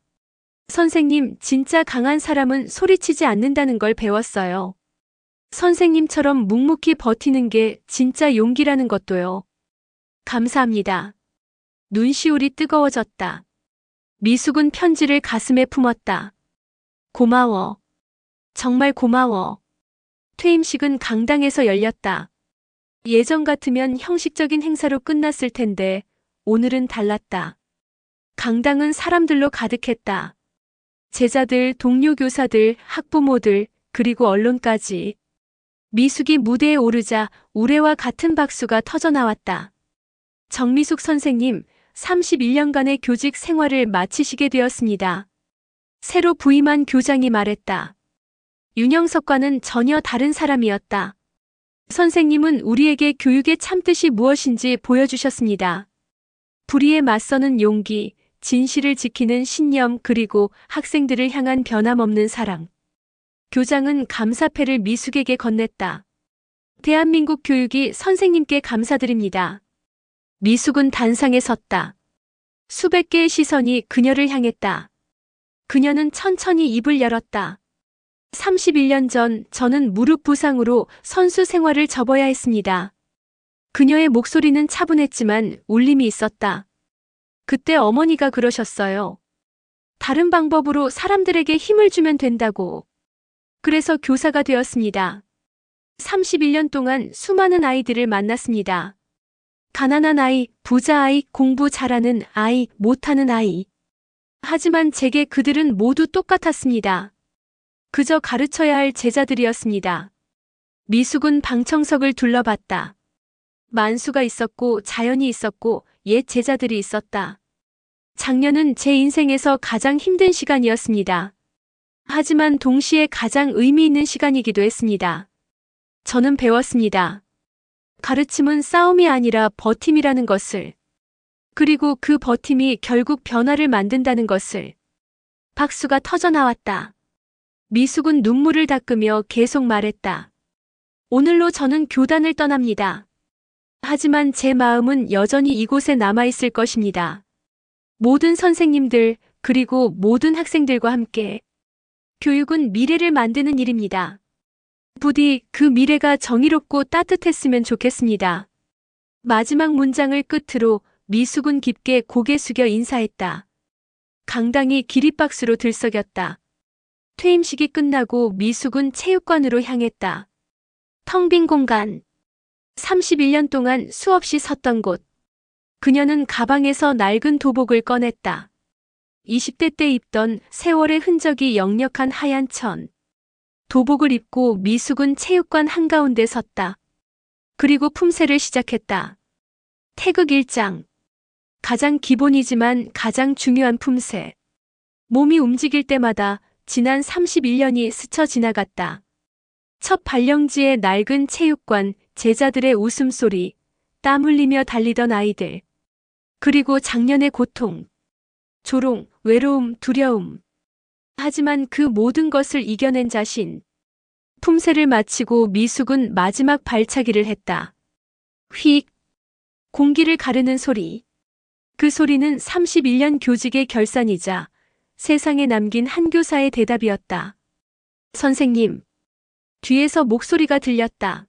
선생님, 진짜 강한 사람은 소리치지 않는다는 걸 배웠어요. 선생님처럼 묵묵히 버티는 게 진짜 용기라는 것도요. 감사합니다. 눈시울이 뜨거워졌다. 미숙은 편지를 가슴에 품었다. 고마워. 정말 고마워. 퇴임식은 강당에서 열렸다. 예전 같으면 형식적인 행사로 끝났을 텐데 오늘은 달랐다. 강당은 사람들로 가득했다. 제자들, 동료 교사들, 학부모들, 그리고 언론까지. 미숙이 무대에 오르자 우레와 같은 박수가 터져나왔다. 정미숙 선생님, 31년간의 교직 생활을 마치시게 되었습니다. 새로 부임한 교장이 말했다. 윤영석과는 전혀 다른 사람이었다. 선생님은 우리에게 교육의 참뜻이 무엇인지 보여주셨습니다. 불의에 맞서는 용기, 진실을 지키는 신념, 그리고 학생들을 향한 변함없는 사랑. 교장은 감사패를 미숙에게 건넸다. 대한민국 교육이 선생님께 감사드립니다. 미숙은 단상에 섰다. 수백 개의 시선이 그녀를 향했다. 그녀는 천천히 입을 열었다. 31년 전 저는 무릎 부상으로 선수 생활을 접어야 했습니다. 그녀의 목소리는 차분했지만 울림이 있었다. 그때 어머니가 그러셨어요. 다른 방법으로 사람들에게 힘을 주면 된다고. 그래서 교사가 되었습니다. 31년 동안 수많은 아이들을 만났습니다. 가난한 아이, 부자 아이, 공부 잘하는 아이, 못하는 아이. 하지만 제게 그들은 모두 똑같았습니다. 그저 가르쳐야 할 제자들이었습니다. 미숙은 방청석을 둘러봤다. 만수가 있었고 자연이 있었고 옛 제자들이 있었다. 작년은 제 인생에서 가장 힘든 시간이었습니다. 하지만 동시에 가장 의미 있는 시간이기도 했습니다. 저는 배웠습니다. 가르침은 싸움이 아니라 버팀이라는 것을. 그리고 그 버팀이 결국 변화를 만든다는 것을. 박수가 터져 나왔다. 미숙은 눈물을 닦으며 계속 말했다. 오늘로 저는 교단을 떠납니다. 하지만 제 마음은 여전히 이곳에 남아있을 것입니다. 모든 선생님들, 그리고 모든 학생들과 함께. 교육은 미래를 만드는 일입니다. 부디 그 미래가 정의롭고 따뜻했으면 좋겠습니다. 마지막 문장을 끝으로 미숙은 깊게 고개 숙여 인사했다. 강당이 기립박수로 들썩였다. 퇴임식이 끝나고 미숙은 체육관으로 향했다. 텅 빈 공간. 31년 동안 수없이 섰던 곳. 그녀는 가방에서 낡은 도복을 꺼냈다. 20대 때 입던 세월의 흔적이 역력한 하얀 천. 도복을 입고 미숙은 체육관 한가운데 섰다. 그리고 품새를 시작했다. 태극 1장. 가장 기본이지만 가장 중요한 품새. 몸이 움직일 때마다 지난 31년이 스쳐 지나갔다. 첫 발령지의 낡은 체육관, 제자들의 웃음소리, 땀 흘리며 달리던 아이들. 그리고 작년의 고통, 조롱, 외로움, 두려움. 하지만 그 모든 것을 이겨낸 자신. 품새를 마치고 미숙은 마지막 발차기를 했다. 휙. 공기를 가르는 소리. 그 소리는 31년 교직의 결산이자 세상에 남긴 한 교사의 대답이었다. 선생님. 뒤에서 목소리가 들렸다.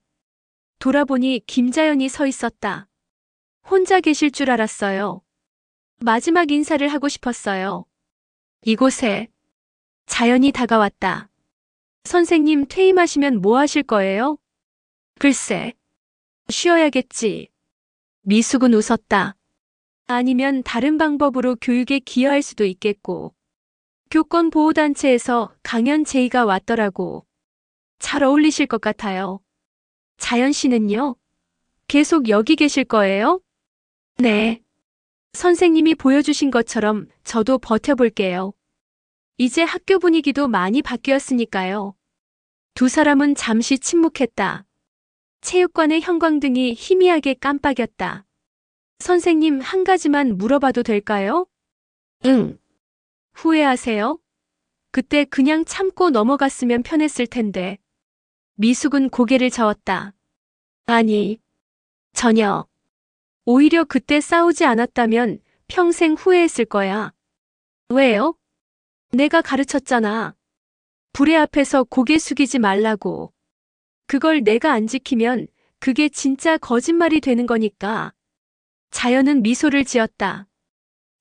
돌아보니 김자연이 서 있었다. 혼자 계실 줄 알았어요. 마지막 인사를 하고 싶었어요. 이곳에 자연이 다가왔다. 선생님 퇴임하시면 뭐 하실 거예요? 글쎄, 쉬어야겠지. 미숙은 웃었다. 아니면 다른 방법으로 교육에 기여할 수도 있겠고. 교권보호단체에서 강연 제의가 왔더라고. 잘 어울리실 것 같아요. 자연 씨는요? 계속 여기 계실 거예요? 네. 선생님이 보여주신 것처럼 저도 버텨볼게요. 이제 학교 분위기도 많이 바뀌었으니까요. 두 사람은 잠시 침묵했다. 체육관의 형광등이 희미하게 깜빡였다. 선생님 한 가지만 물어봐도 될까요? 응. 후회하세요? 그때 그냥 참고 넘어갔으면 편했을 텐데. 미숙은 고개를 저었다. 아니, 전혀. 오히려 그때 싸우지 않았다면 평생 후회했을 거야. 왜요? 내가 가르쳤잖아. 불의 앞에서 고개 숙이지 말라고. 그걸 내가 안 지키면 그게 진짜 거짓말이 되는 거니까. 자연은 미소를 지었다.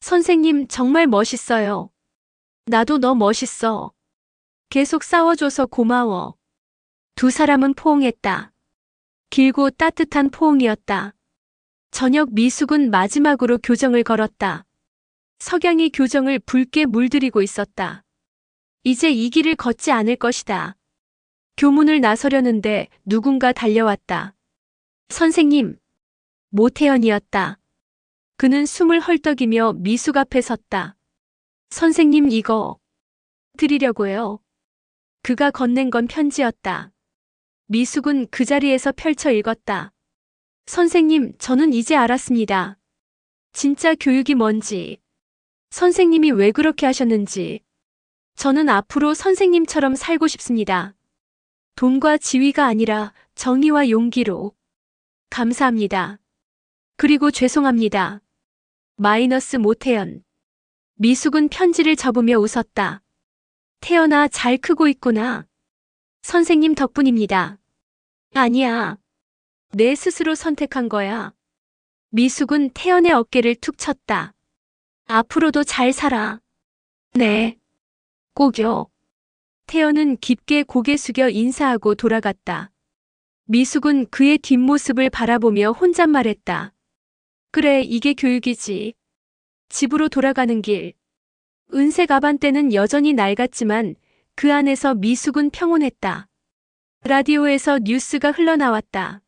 선생님 정말 멋있어요. 나도 너 멋있어. 계속 싸워줘서 고마워. 두 사람은 포옹했다. 길고 따뜻한 포옹이었다. 저녁 미숙은 마지막으로 교정을 걸었다. 석양이 교정을 붉게 물들이고 있었다. 이제 이 길을 걷지 않을 것이다. 교문을 나서려는데 누군가 달려왔다. 선생님. 모태연이었다. 그는 숨을 헐떡이며 미숙 앞에 섰다. 선생님 이거 드리려고요. 그가 건넨 건 편지였다. 미숙은 그 자리에서 펼쳐 읽었다. 선생님, 저는 이제 알았습니다. 진짜 교육이 뭔지. 선생님이 왜 그렇게 하셨는지. 저는 앞으로 선생님처럼 살고 싶습니다. 돈과 지위가 아니라 정의와 용기로. 감사합니다. 그리고 죄송합니다. 마이너스 모태연. 미숙은 편지를 접으며 웃었다. 태연아, 잘 크고 있구나. 선생님 덕분입니다. 아니야. 내 스스로 선택한 거야. 미숙은 태연의 어깨를 툭 쳤다. 앞으로도 잘 살아. 네. 꼭요. 태연은 깊게 고개 숙여 인사하고 돌아갔다. 미숙은 그의 뒷모습을 바라보며 혼잣말했다. 그래, 이게 교육이지. 집으로 돌아가는 길. 은색 아반떼는 여전히 낡았지만 그 안에서 미숙은 평온했다. 라디오에서 뉴스가 흘러나왔다.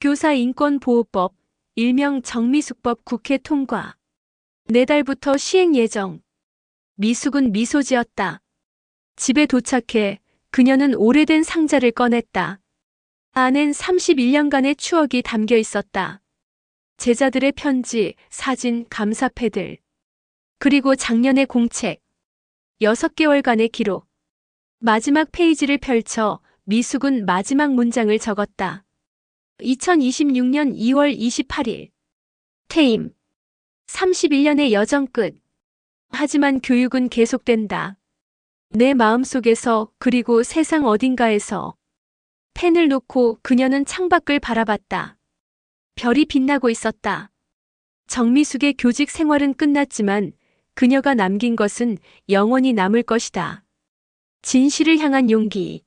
교사 인권보호법, 일명 정미숙법 국회 통과. 내달부터 시행 예정. 미숙은 미소 지었다. 집에 도착해 그녀는 오래된 상자를 꺼냈다. 안엔 31년간의 추억이 담겨 있었다. 제자들의 편지, 사진, 감사패들. 그리고 작년의 공책. 6개월간의 기록. 마지막 페이지를 펼쳐 미숙은 마지막 문장을 적었다. 2026년 2월 28일. 퇴임. 31년의 여정 끝. 하지만 교육은 계속된다. 내 마음속에서 그리고 세상 어딘가에서. 펜을 놓고 그녀는 창밖을 바라봤다. 별이 빛나고 있었다. 정미숙의 교직 생활은 끝났지만 그녀가 남긴 것은 영원히 남을 것이다. 진실을 향한 용기.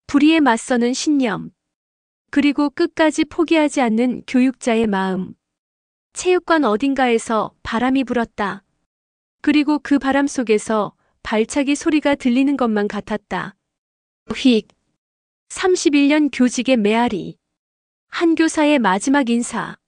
불의에 맞서는 신념. 그리고 끝까지 포기하지 않는 교육자의 마음. 체육관 어딘가에서 바람이 불었다. 그리고 그 바람 속에서 발차기 소리가 들리는 것만 같았다. 휙. 31년 교직의 메아리. 한 교사의 마지막 인사.